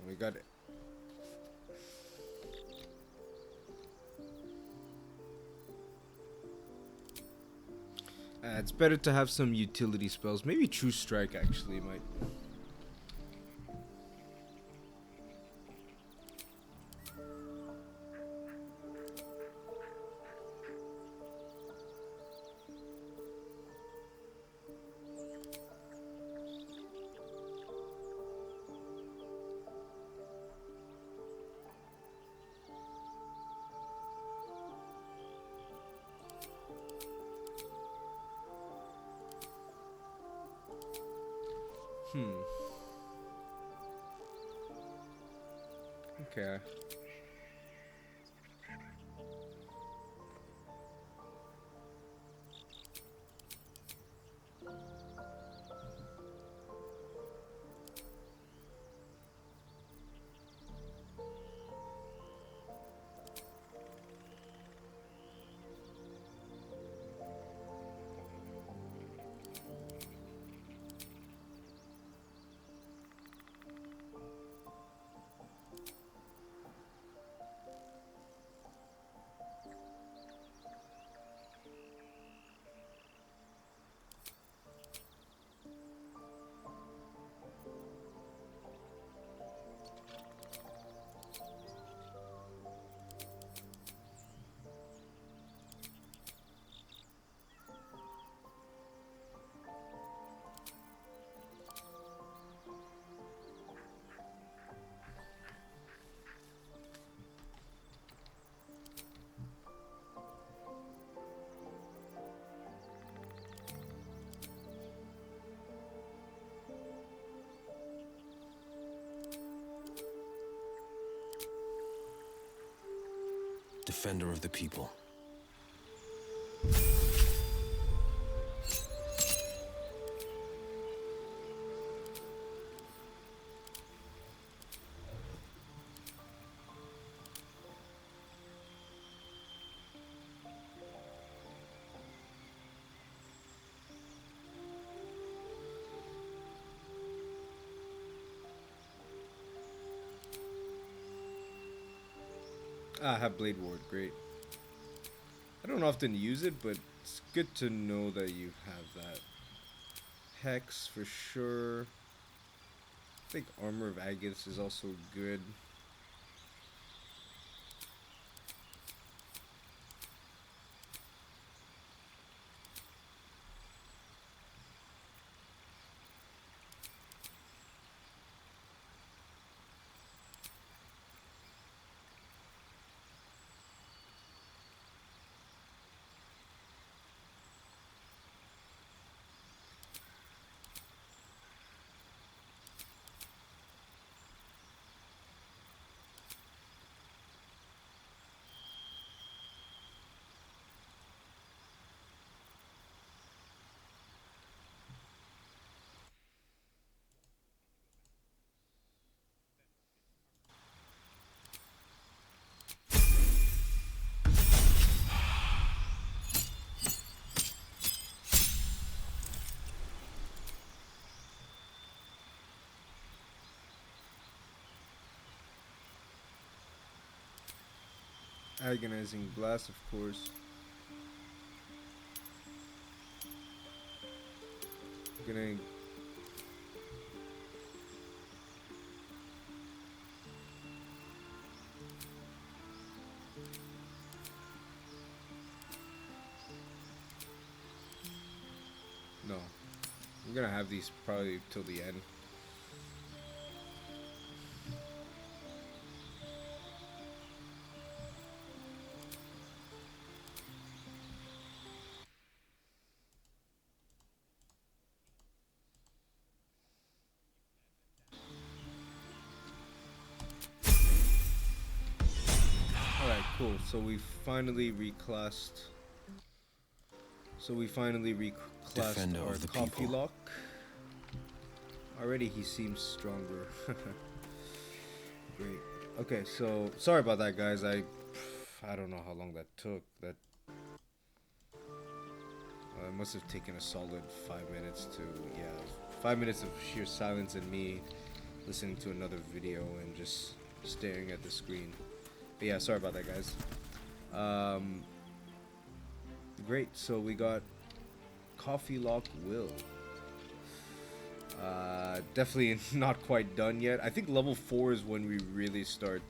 We got it. It's better to have some utility spells. Maybe True Strike actually might. Okay. Defender of the people. I have Blade Ward, great. I don't often use it, but it's good to know that you have that. Hex for sure. I think Armor of Agates is also good. Agonizing Blast, of course. Gonna no. I'm gonna have these probably till the end. Alright, cool. So we finally reclassed So we finally reclassed Defender our of the Coffeelock. Already he seems stronger. Great. Okay, so sorry about that, guys. I don't know how long that took. That it must have taken a solid 5 minutes to 5 minutes of sheer silence and me listening to another video and just staring at the screen. But yeah, sorry about that, guys. Great, so we got Coffeelock Will. Definitely not quite done yet. I think level 4 is when we really start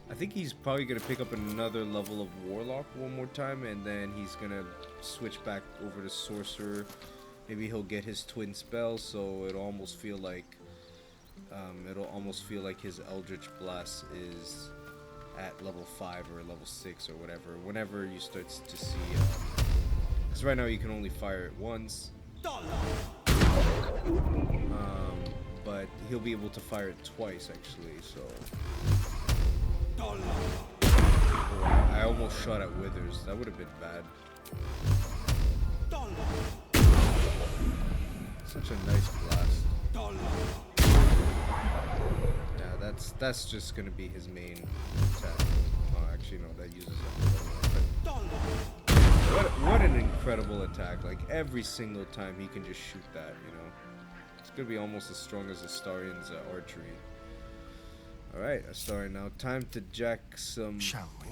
I think he's probably gonna pick up another level of Warlock one more time, and then he's gonna switch back over to Sorcerer. Maybe he'll get his twin spell, so it'll almost feel like his Eldritch Blast is at level 5 or level 6 or whatever. Whenever you start to see, because right now you can only fire it once. But he'll be able to fire it twice actually. So. Oh, I almost shot at Withers. That would have been bad. Such a nice blast. Yeah, that's just gonna be his main attack. Oh, actually no, that uses up. What an incredible attack! Like every single time he can just shoot that. You know, it's gonna be almost as strong as Astarian's archery. Alright, Astarian, now time to jack some... Shall we?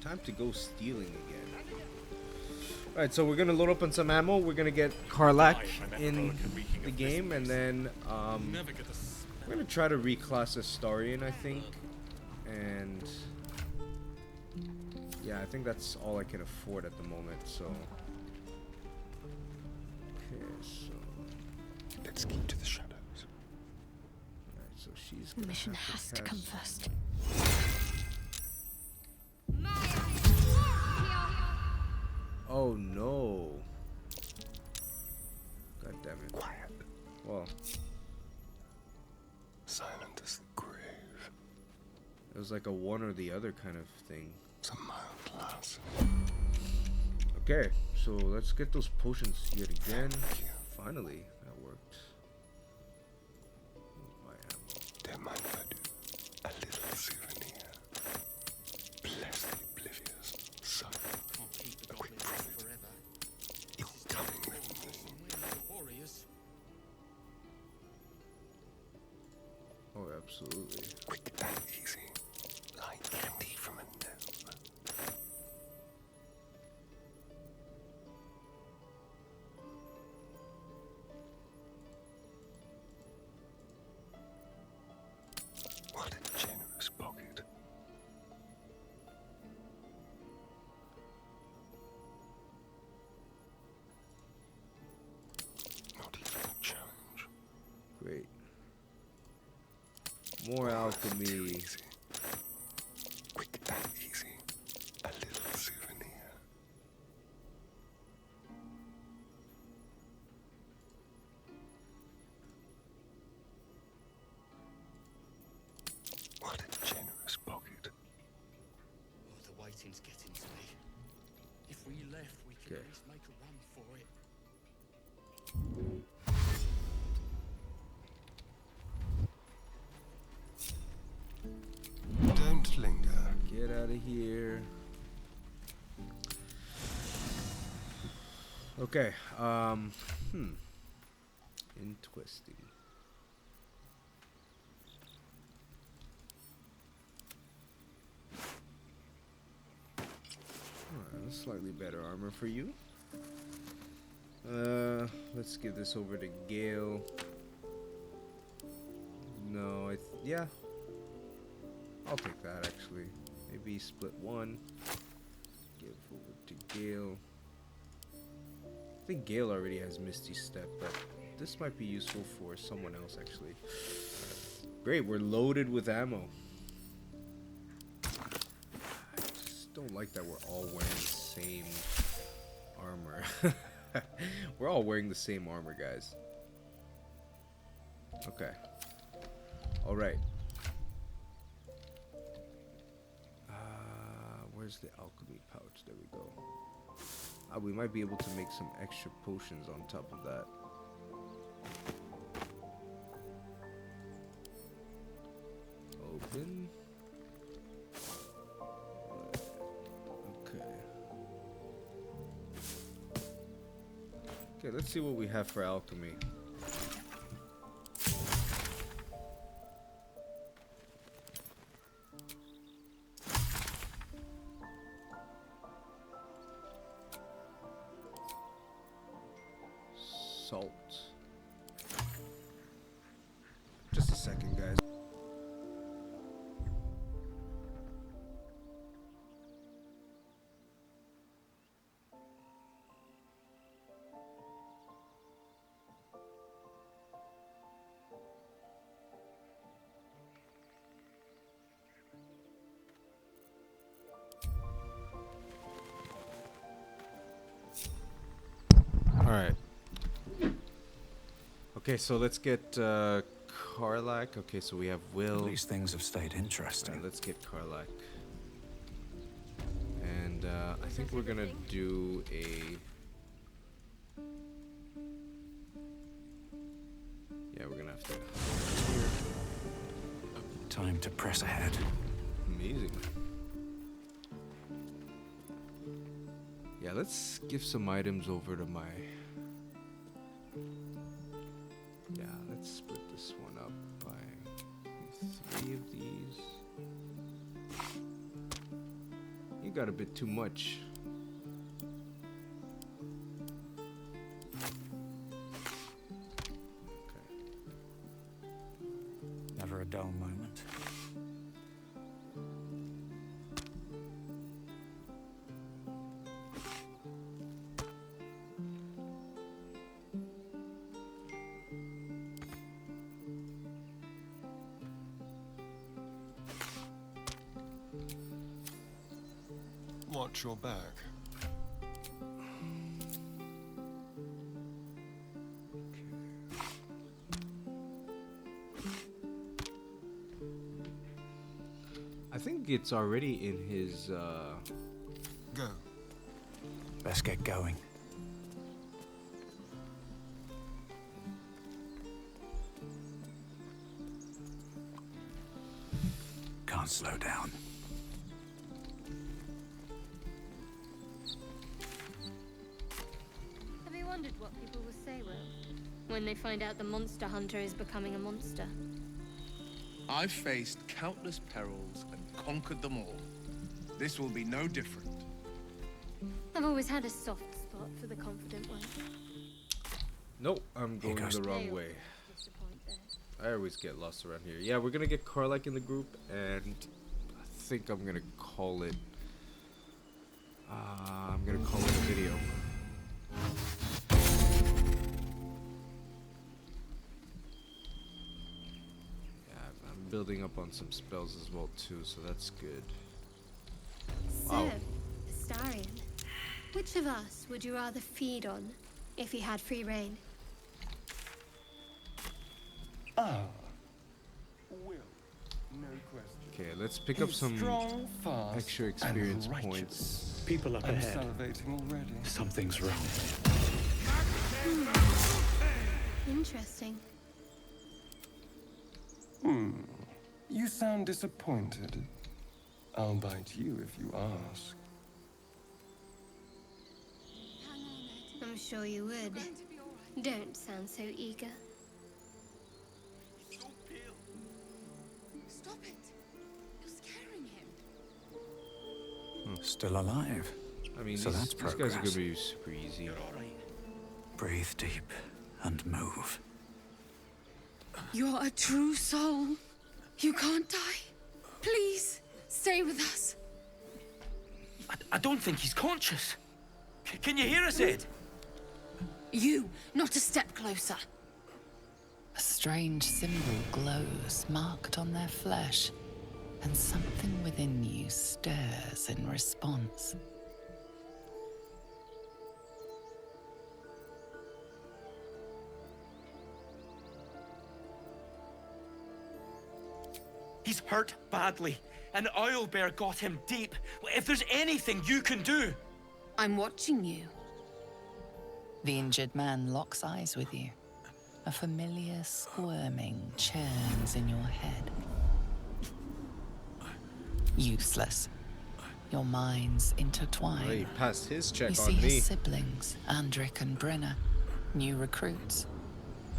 Time to go stealing again. Alright, so we're gonna load up on some ammo. We're gonna get Karlach in the game, and then we're gonna try to reclass Astarian, I think. And yeah, I think that's all I can afford at the moment, so... Okay, so... Let's keep to the shadows. Alright, so she's The mission has to come first. Oh no. God damn it. Quiet. Well. Silent as the grave. It was like a one or the other kind of thing. Some mild class. Okay, so let's get those potions yet again. Finally, that worked. My ammo. Don't mind if I do. A little souvenir. Bless the oblivious. So, a quick profit. You're coming with me. Oh, absolutely. Quick and easy. Like candy from a gnome. What a generous pocket. Not even a challenge. Great. More alchemy. Quick and easy. A little souvenir. What a generous pocket. Oh, the waiting's getting to me. If we left, we could at least make a run for it. Don't linger. Get out of here. Okay, Interesting. Alright, slightly better armor for you. Let's give this over to Gale. No, yeah. I'll take that actually. Maybe split one. Give over to Gale. I think Gale already has Misty Step, but this might be useful for someone else actually. Great, we're loaded with ammo. I just don't like that we're all wearing the same armor. We're all wearing the same armor, guys. Okay. Alright. Where's the alchemy pouch? There we go. We might be able to make some extra potions on top of that. Open. Okay. Okay, let's see what we have for alchemy. Salt. Just a second, guys. All right. Okay, so let's get Karlach. Okay, so we have Will. At least things have stayed interesting. Right, let's get Karlach. And I think we're gonna do a... Yeah, we're gonna have to... Time to press ahead. Amazing. Yeah, let's give some items over to my... Yeah, let's split this one up by 3 of these. You got a bit too much. Okay. Never a dull moment. Watch your back. I think it's already in his, Go. Best get going. Can't slow down. Have you wondered what people will say, Will, when they find out the monster hunter is becoming a monster? I've faced countless perils and conquered them all. This will be no different. I've always had a soft spot for the confident one. Nope, I'm going the wrong way. I always get lost around here. Yeah, we're gonna get Karlach in the group, and I think I'm gonna call it... I'm gonna call it a video. Yeah, I'm building up on some spells as well too, so that's good. So, Wow. Astarion, which of us would you rather feed on if he had free reign? Ah. Will. No question. Okay, let's pick up some Strong, fast, extra experience and righteous. points. People up I'm ahead. salivating already. Something's wrong. Interesting. You sound disappointed. I'll bite you if you ask. I'm sure you would. Don't sound so eager. Stop it. You're scaring him. Still alive. I mean, so these that's guys progress. are gonna be super easy. Breathe deep and move. You're a true soul. You can't die. Please, stay with us. I don't think he's conscious. Can you hear us, Ed? You, not a step closer. A strange symbol glows, marked on their flesh, and something within you stirs in response. He's hurt badly. An owlbear got him deep. If there's anything you can do... I'm watching you. The injured man locks eyes with you. A familiar squirming churns in your head. Useless. Your minds intertwine. Oh, he passed his check You on see me. his siblings, Andric and Brenna, new recruits.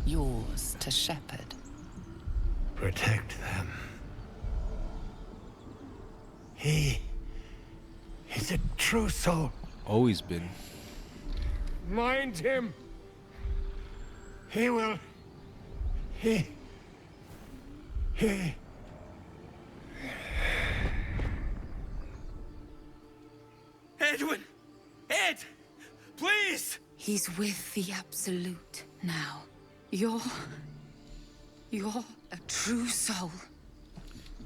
Yours to shepherd. Protect them. He is a true soul. Always been. Mind him. He will. He. Edwin! Ed! Please! He's with the Absolute now. You're a true soul.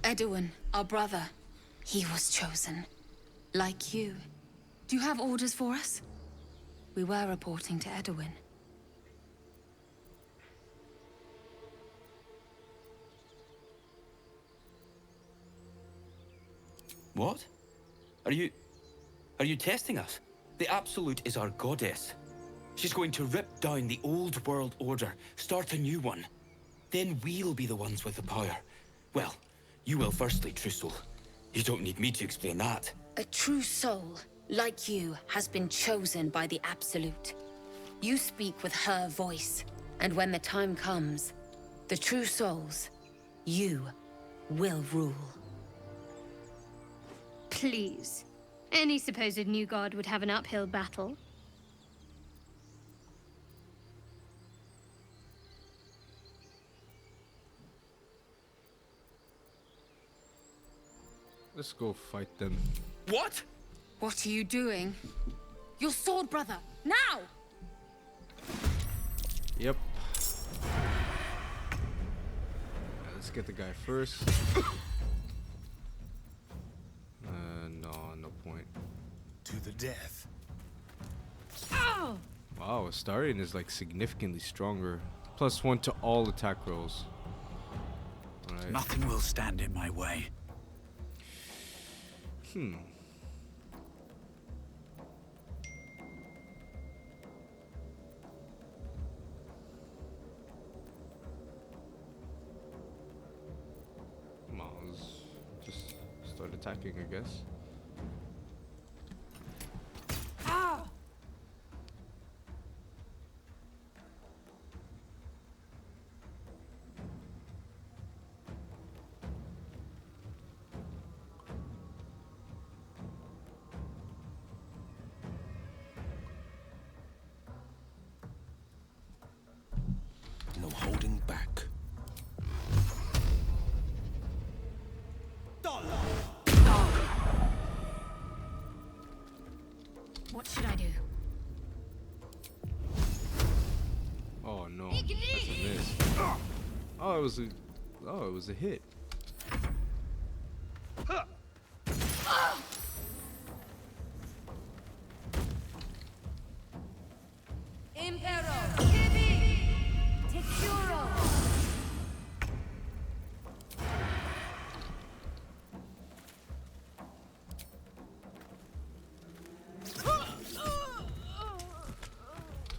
Edwin, our brother, he was chosen. Like you. Do you have orders for us? We were reporting to Edwin. What? Are you testing us? The Absolute is our goddess. She's going to rip down the old world order, start a new one. Then we'll be the ones with the power. Well, you will firstly, True Soul. You don't need me to explain that. A true soul, like you, has been chosen by the Absolute. You speak with her voice, and when the time comes, the true souls, you will rule. Please. Any supposed new god would have an uphill battle. Let's go fight them. What? What are you doing? Your sword, brother! Now! Yep. Let's get the guy first. No point. To the death. Oh! Wow, Astarion is like significantly stronger. +1 to all attack rolls. Alright. Nothing will stand in my way. Come on, let's just start attacking, I guess. No holding back. What should I do? Oh no, that's a miss. Oh, it was a hit.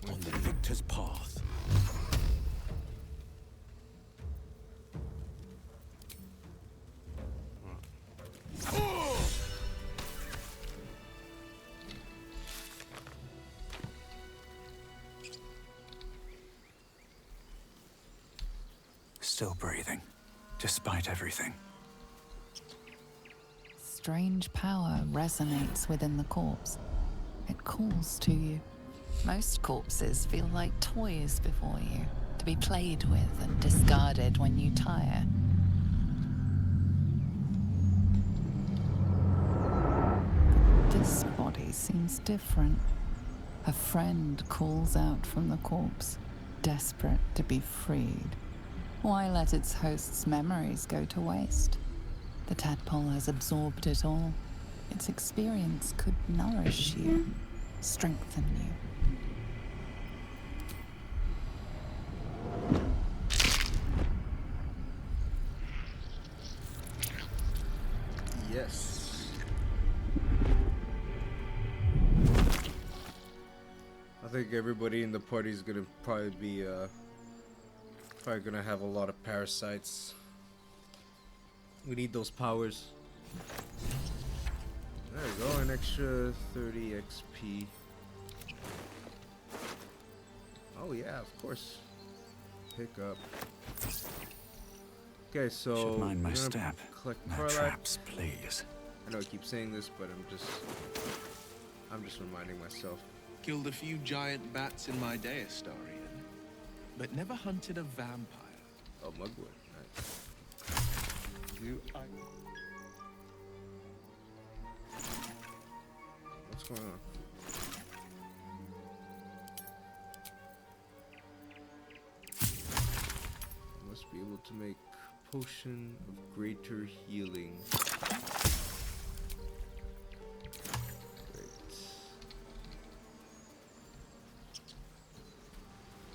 On the victor's path. Still breathing, despite everything. Strange power resonates within the corpse. It calls to you. Most corpses feel like toys before you, to be played with and discarded when you tire. But this body seems different. A friend calls out from the corpse, desperate to be freed. Why let its host's memories go to waste? The tadpole has absorbed it all. Its experience could nourish you, strengthen you. think everybody in the party is gonna probably be probably gonna have a lot of parasites. We need those powers. There we go, an extra 30 XP. Oh yeah, of course. Pick up. Okay, so Should mind my we're gonna step. collect No Karlach. traps, please. I know I keep saying this, but I'm just reminding myself. Killed a few giant bats in my day, Astarion, but never hunted a vampire. Oh, mugwort. Nice. What's going on? I must be able to make potion of greater healing.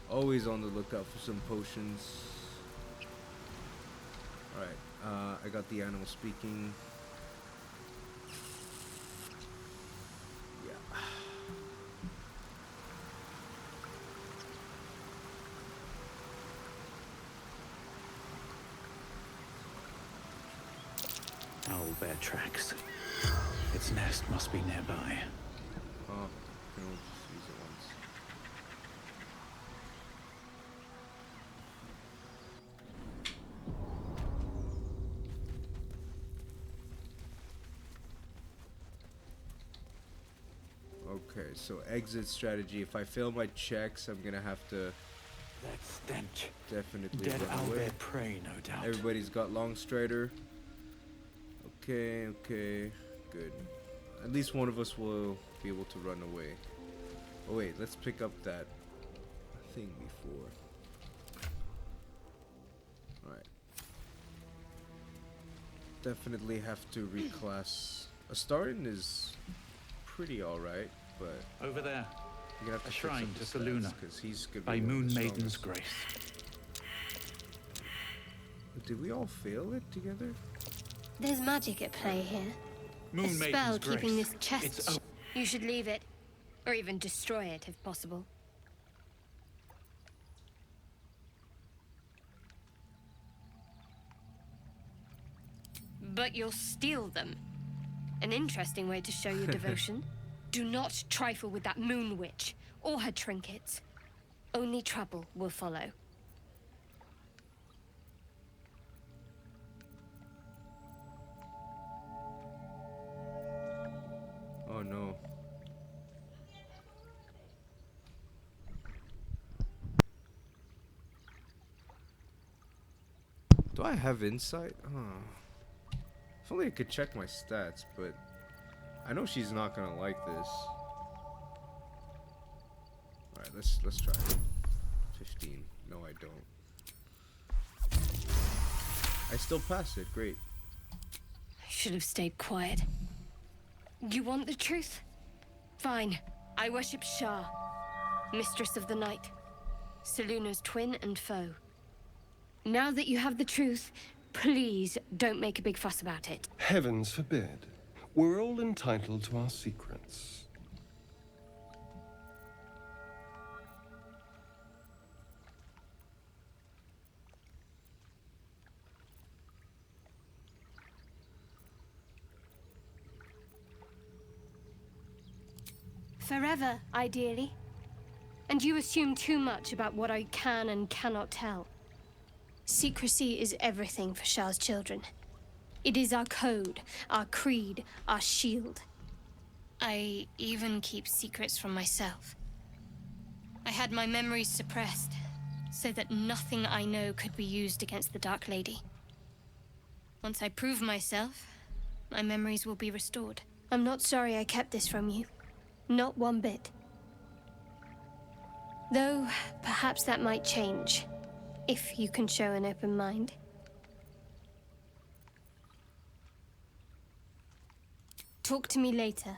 Always on the lookout for some potions. Alright, I got the animal speaking. Yeah. Owl bear tracks. Its nest must be nearby. Oh, can we just use it once? Okay, so exit strategy. If I fail my checks, I'm gonna have to That stench. definitely Dead run owl away. bear prey, no doubt. Everybody's got long strider. Okay, okay, good. At least one of us will be able to run away. Oh wait, let's pick up that thing before. Alright. Definitely have to reclass. Astarion is pretty alright, but Over there. you're gonna have to A fix shrine up to the Saluna. because he's gonna be By one of Moon the Maiden's strongest. grace. Did we all fail it together? There's magic at play here. Moon A spell Maiden's keeping grace. this chest. It's You should leave it, or even destroy it if possible. But you'll steal them. An interesting way to show your devotion. Do not trifle with that moon witch or her trinkets. Only trouble will follow. Oh no. Do I have insight? Oh. If only I could check my stats, but I know she's not gonna like this. Alright, let's try it. 15. No, I don't. I still passed it. Great. I should have stayed quiet. You want the truth? Fine. I worship Shah, Mistress of the Night, Saluna's twin and foe. Now that you have the truth, please don't make a big fuss about it. Heavens forbid. We're all entitled to our secrets. Forever, ideally. And you assume too much about what I can and cannot tell. Secrecy is everything for Shah's children. It is our code, our creed, our shield. I even keep secrets from myself. I had my memories suppressed, so that nothing I know could be used against the Dark Lady. Once I prove myself, my memories will be restored. I'm not sorry I kept this from you. Not one bit. Though, perhaps that might change, if you can show an open mind. Talk to me later.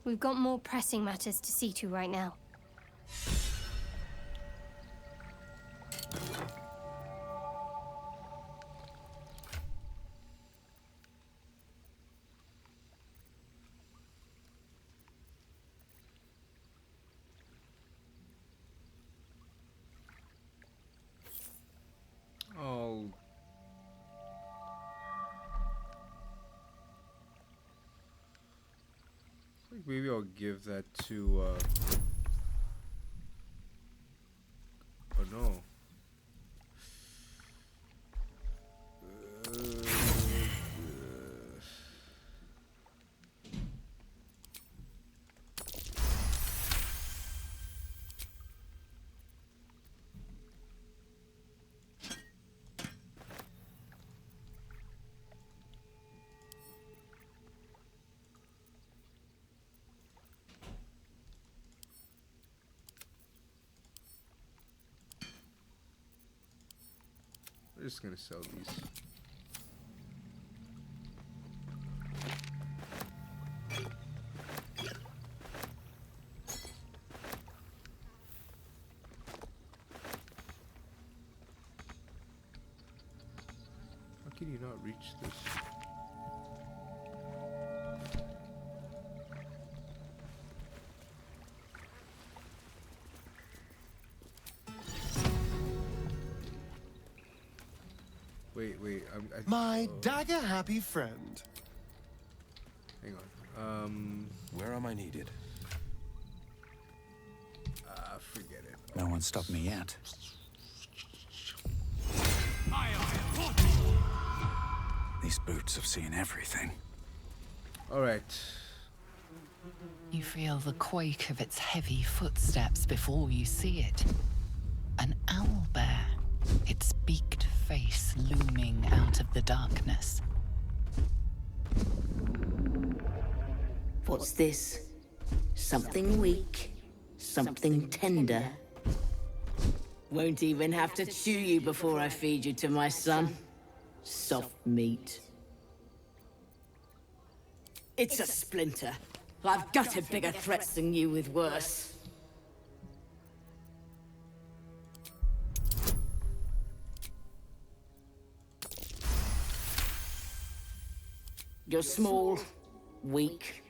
We've got more pressing matters to see to right now. Maybe I'll give that to. Oh no. We're just gonna sell these. How can you not reach this? Wait, My dagger-happy friend. Hang on. Where am I needed? Forget it. No one stopped me yet. These boots have seen everything. Alright. You feel the quake of its heavy footsteps before you see it. An owlbear, its beaked face looming out of the darkness. What's this? Something weak, something tender. Won't even have to chew you before I feed you to my son. Soft meat. It's a splinter. I've gutted bigger threats than you with worse. You're small, weak.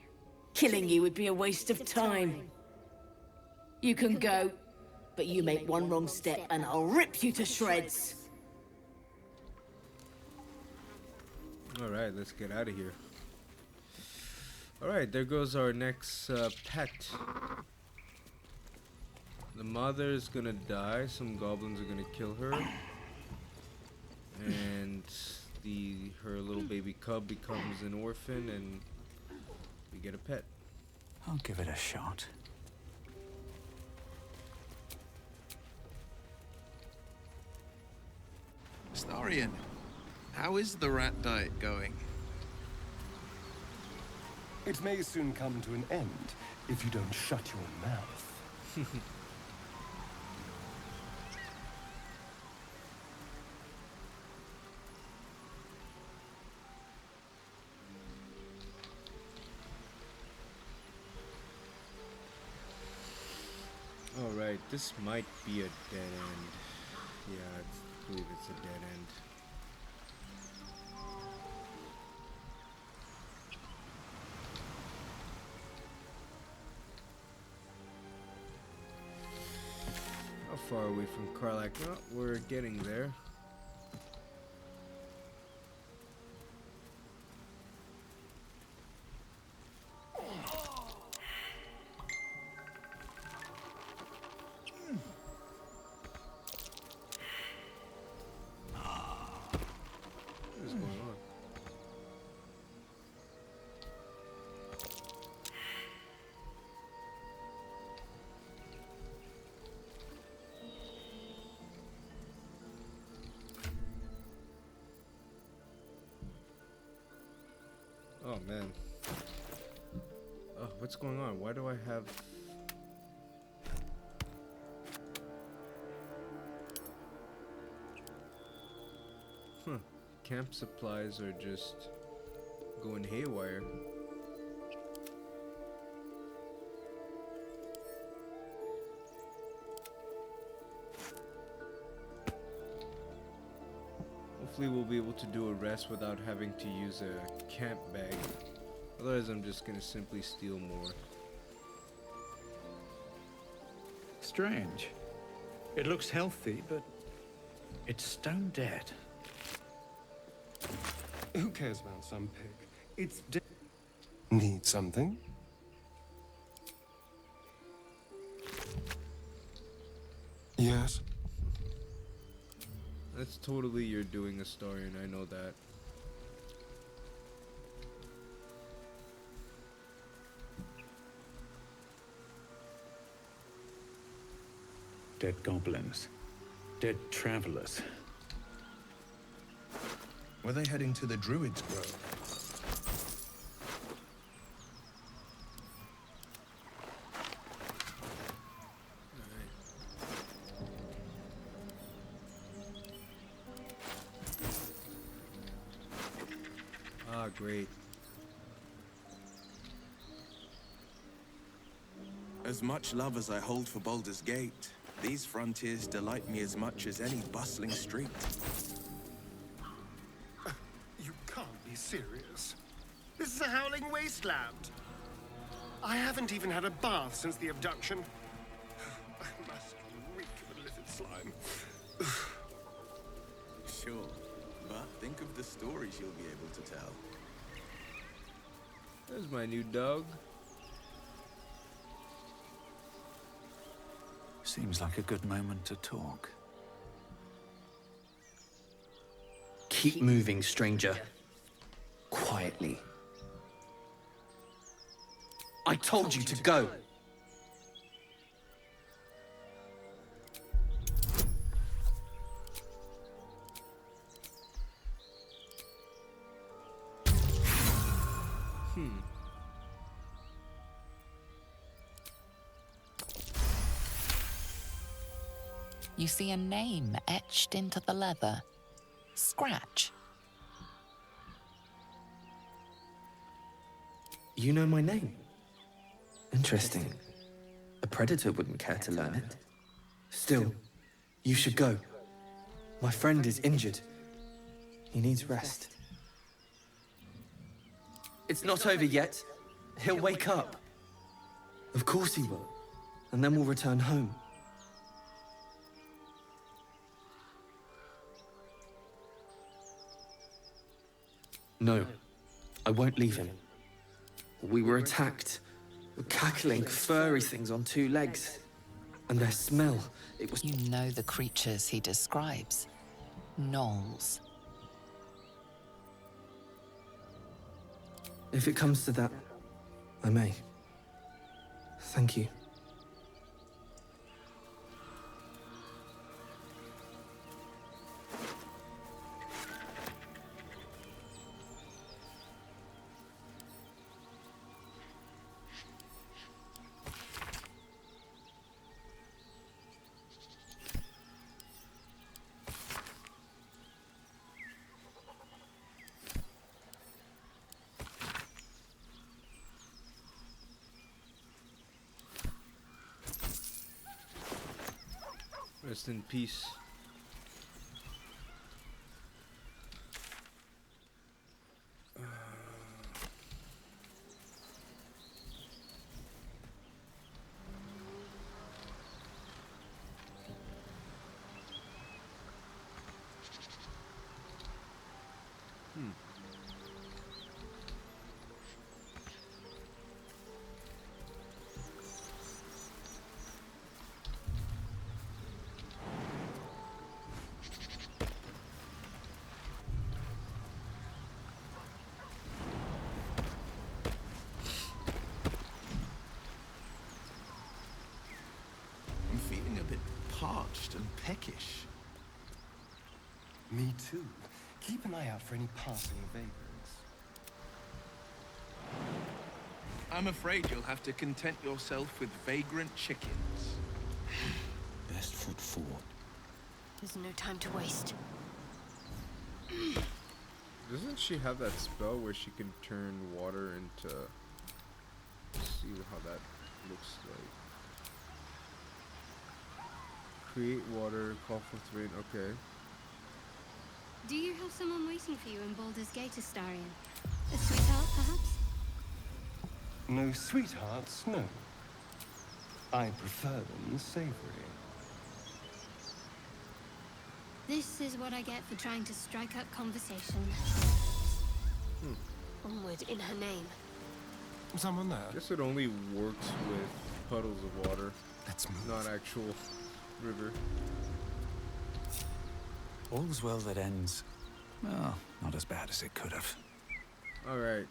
Killing you would be a waste of time. You can go, but you make one wrong step and I'll rip you to shreds. Alright, let's get out of here. Alright, there goes our next pet. The mother is gonna die. Some goblins are gonna kill her. And her little baby cub becomes an orphan and we get a pet. I'll give it a shot. Starion, how is the rat diet going? It may soon come to an end if you don't shut your mouth. Alright, this might be a dead end. Yeah, I believe it's a dead end. How far are we from Karlach? Oh, we're getting there. What is going on? Oh man. Oh, what's going on? Why do I have... Huh. Camp supplies are just going haywire. Hopefully we'll be able to do a rest without having to use a camp bag. Otherwise I'm just gonna simply steal more. Strange. It looks healthy, but it's stone dead. Who cares about some pig? It's dead. Need something? That's totally you're doing a story, and I know that. Dead goblins. Dead travelers. Were they heading to the Druid's Grove? Ah, great. As much love as I hold for Baldur's Gate, these frontiers delight me as much as any bustling street. You can't be serious. This is a howling wasteland. I haven't even had a bath since the abduction. I must reek of illicit slime. Sure, but think of the stories you'll be able to tell. There's my new dog. Seems like a good moment to talk. Keep moving, stranger. Quietly. I told you to go. You see a name etched into the leather. Scratch. You know my name? Interesting. A predator wouldn't care to learn it. Still, you should go. My friend is injured. He needs rest. It's not over yet. He'll wake up. Of course he will. And then we'll return home. No, I won't leave him. We were attacked. Cackling, furry things on two legs. And their smell, it was... You know the creatures he describes. Gnolls. If it comes to that, I may. Thank you. Rest in peace. I'm feeling a bit parched and peckish. Me too. Keep an eye out for any passing vagrants. I'm afraid you'll have to content yourself with vagrant chickens. Best foot forward. There's no time to waste. Doesn't she have that spell where she can turn water into... See how that looks like. Create water, call forth rain, okay. Do you have someone waiting for you in Baldur's Gate, Astarion? A sweetheart, perhaps? No sweethearts, no. I prefer them savory. This is what I get for trying to strike up conversation. Onward in her name. Someone there? I guess it only works with puddles of water. Let's move. Not actual river. All's well that ends. Well, not as bad as it could have. All right.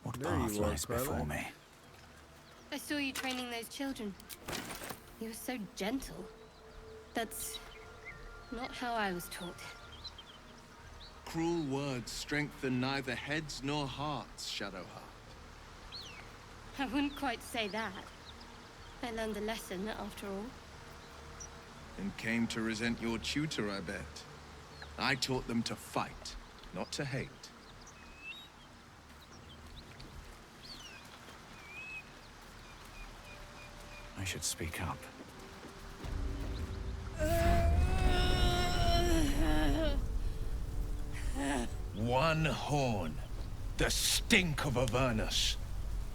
What There path you are, lies before Karlach. me? I saw you training those children. You were so gentle. That's not how I was taught. Cruel words strengthen neither heads nor hearts, Shadowheart. I wouldn't quite say that. I learned a lesson, after all. And came to resent your tutor, I bet. I taught them to fight, not to hate. I should speak up. One horn. The stink of Avernus.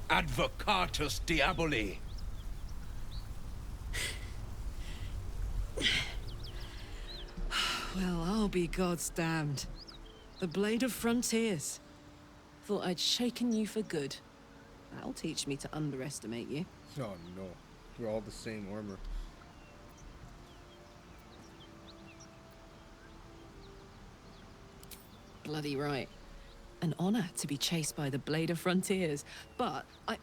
Advocatus Diaboli. Well, I'll be God's damned. The Blade of Frontiers. Thought I'd shaken you for good. That'll teach me to underestimate you. Oh no, we're all the same armor. Bloody right. An honor to be chased by the Blade of Frontiers, but I...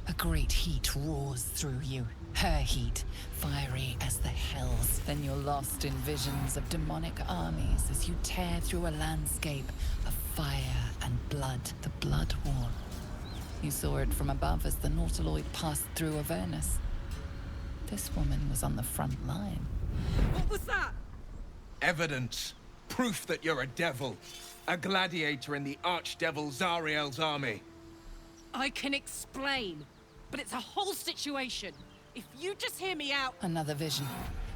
A great heat roars through you. Her heat, fiery as the hells. Then you're lost in visions of demonic armies as you tear through a landscape of fire and blood, the Blood Wall. You saw it from above as the Nautiloid passed through Avernus. This woman was on the front line. What was that? Evidence. Proof that you're a devil. A gladiator in the archdevil Zariel's army. I can explain, but it's a whole situation. If you just hear me out... Another vision.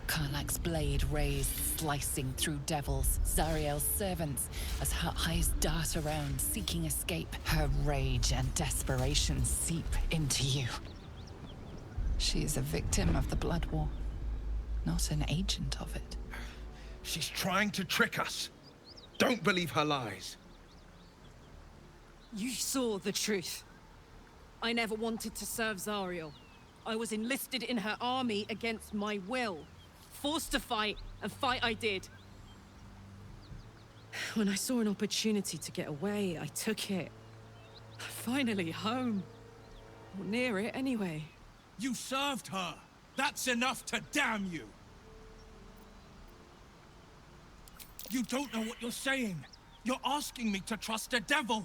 Karlach's blade raised, slicing through devils, Zariel's servants, as her eyes dart around, seeking escape. Her rage and desperation seep into you. She is a victim of the Blood War, not an agent of it. She's trying to trick us. Don't believe her lies. You saw the truth. I never wanted to serve Zariel. I was enlisted in her army against my will. Forced to fight, and fight I did. When I saw an opportunity to get away, I took it. Finally home. Or near it, anyway. You served her. That's enough to damn you. You don't know what you're saying. You're asking me to trust a devil.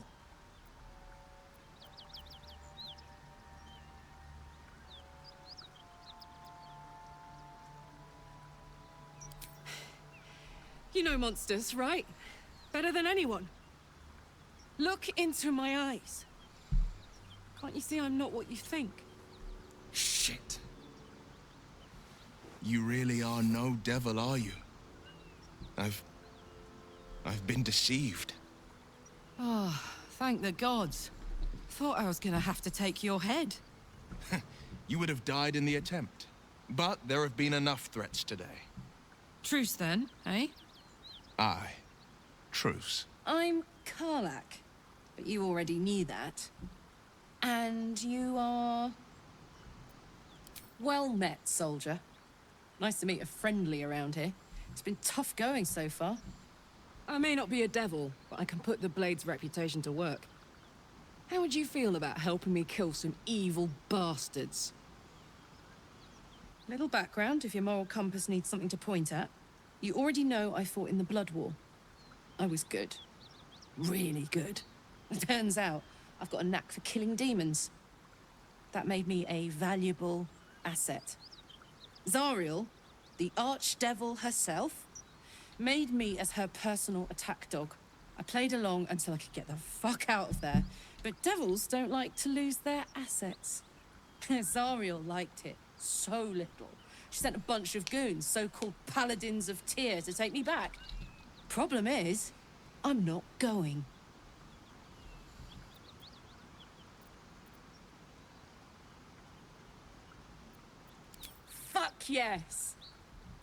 You know monsters, right? Better than anyone. Look into my eyes. Can't you see I'm not what you think? Shit. You really are no devil, are you? I've been deceived. Oh, thank the gods. Thought I was gonna have to take your head. You would have died in the attempt. But there have been enough threats today. Truce then, eh? Aye. Truce. I'm Karlach, but you already knew that. And you are... Well met, soldier. Nice to meet a friendly around here. It's been tough going so far. I may not be a devil, but I can put the Blade's reputation to work. How would you feel about helping me kill some evil bastards? Little background if your moral compass needs something to point at. You already know I fought in the Blood War. I was good. Really good. It turns out I've got a knack for killing demons. That made me a valuable asset. Zariel, the archdevil herself, made me as her personal attack dog. I played along until I could get the fuck out of there. But devils don't like to lose their assets. Zariel liked it so little. She sent a bunch of goons, so-called paladins of Tyr, to take me back. Problem is, I'm not going. Fuck yes!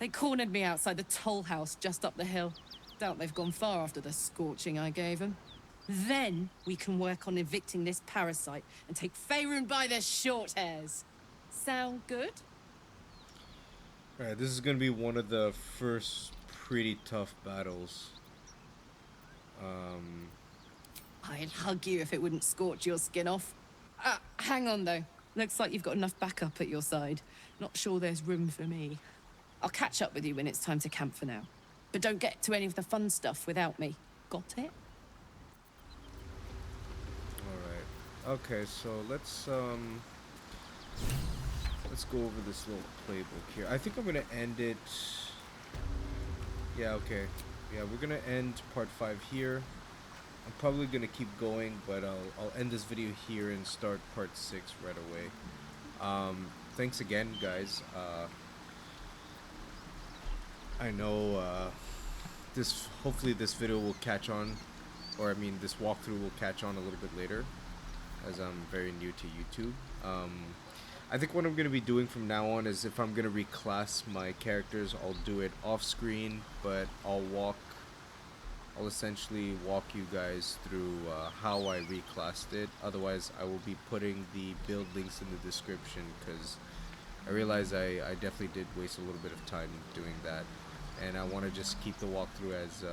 They cornered me outside the toll house just up the hill. Doubt they've gone far after the scorching I gave them. Then we can work on evicting this parasite and take Faerun by the short hairs. Sound good? Alright, this is gonna be one of the first pretty tough battles. I'd hug you if it wouldn't scorch your skin off. Hang on, though. Looks like you've got enough backup at your side. Not sure there's room for me. I'll catch up with you when it's time to camp for now. But don't get to any of the fun stuff without me. Got it? Alright. Okay, so let's go over this little playbook here. I think I'm gonna end it. Yeah, okay. Yeah, we're gonna end part 5 here. I'm probably gonna keep going, but I'll end this video here and start part 6 right away. Thanks again, guys. I know hopefully this video will catch on, or I mean this walkthrough will catch on a little bit later, as I'm very new to YouTube. I think what I'm going to be doing from now on is if I'm going to reclass my characters, I'll do it off screen, but I'll essentially walk you guys through how I reclassed it. Otherwise, I will be putting the build links in the description, because I realize I definitely did waste a little bit of time doing that, and I want to just keep the walkthrough as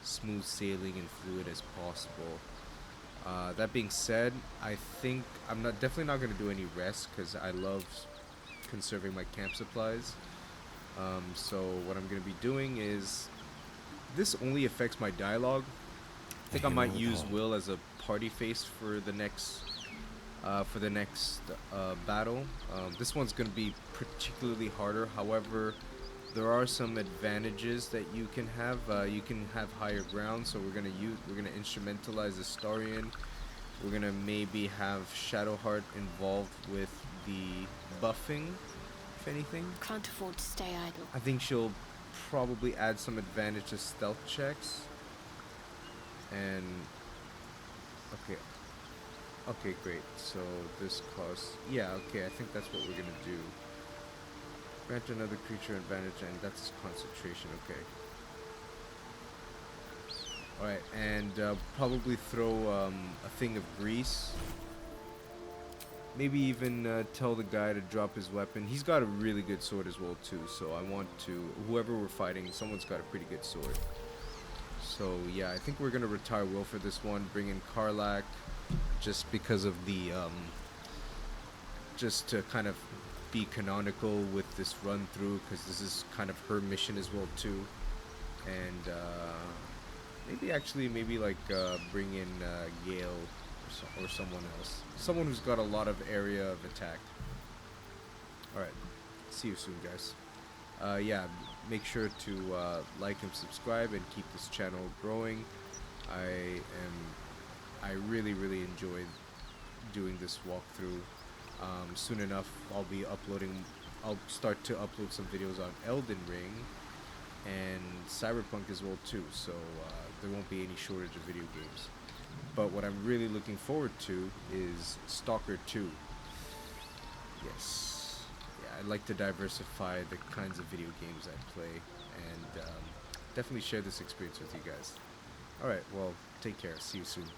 smooth sailing and fluid as possible. That being said, I think I'm definitely not going to do any rest, because I love conserving my camp supplies. So what I'm going to be doing is, this only affects my dialogue. I think I might use Will as a party face for the next battle. This one's going to be particularly harder. However, there are some advantages that you can have. You can have higher ground, so we're gonna instrumentalize the Starian. We're gonna maybe have Shadowheart involved with the buffing, if anything. Can't afford to stay idle. I think she'll probably add some advantage to stealth checks. And okay, great. So this costs, yeah, okay. I think that's what we're gonna do. Grant another creature advantage, and that's his concentration. Okay. Alright, and probably throw a thing of grease. Maybe even tell the guy to drop his weapon. He's got a really good sword as well too, so I want to, whoever we're fighting, someone's got a pretty good sword. So yeah, I think we're gonna retire Will for this one, bring in Karlach, just because of the just to kind of be canonical with this run through, because this is kind of her mission as well too. And maybe like bring in Gale or someone else, someone who's got a lot of area of attack. Alright, see you soon, guys. Yeah, make sure to like and subscribe and keep this channel growing. I really enjoy doing this walkthrough. Soon enough I'll start to upload some videos on Elden Ring and Cyberpunk as well too, so there won't be any shortage of video games. But what I'm really looking forward to is Stalker 2. Yes, yeah, I like to diversify the kinds of video games I play, and definitely share this experience with you guys. Alright, well, take care, see you soon.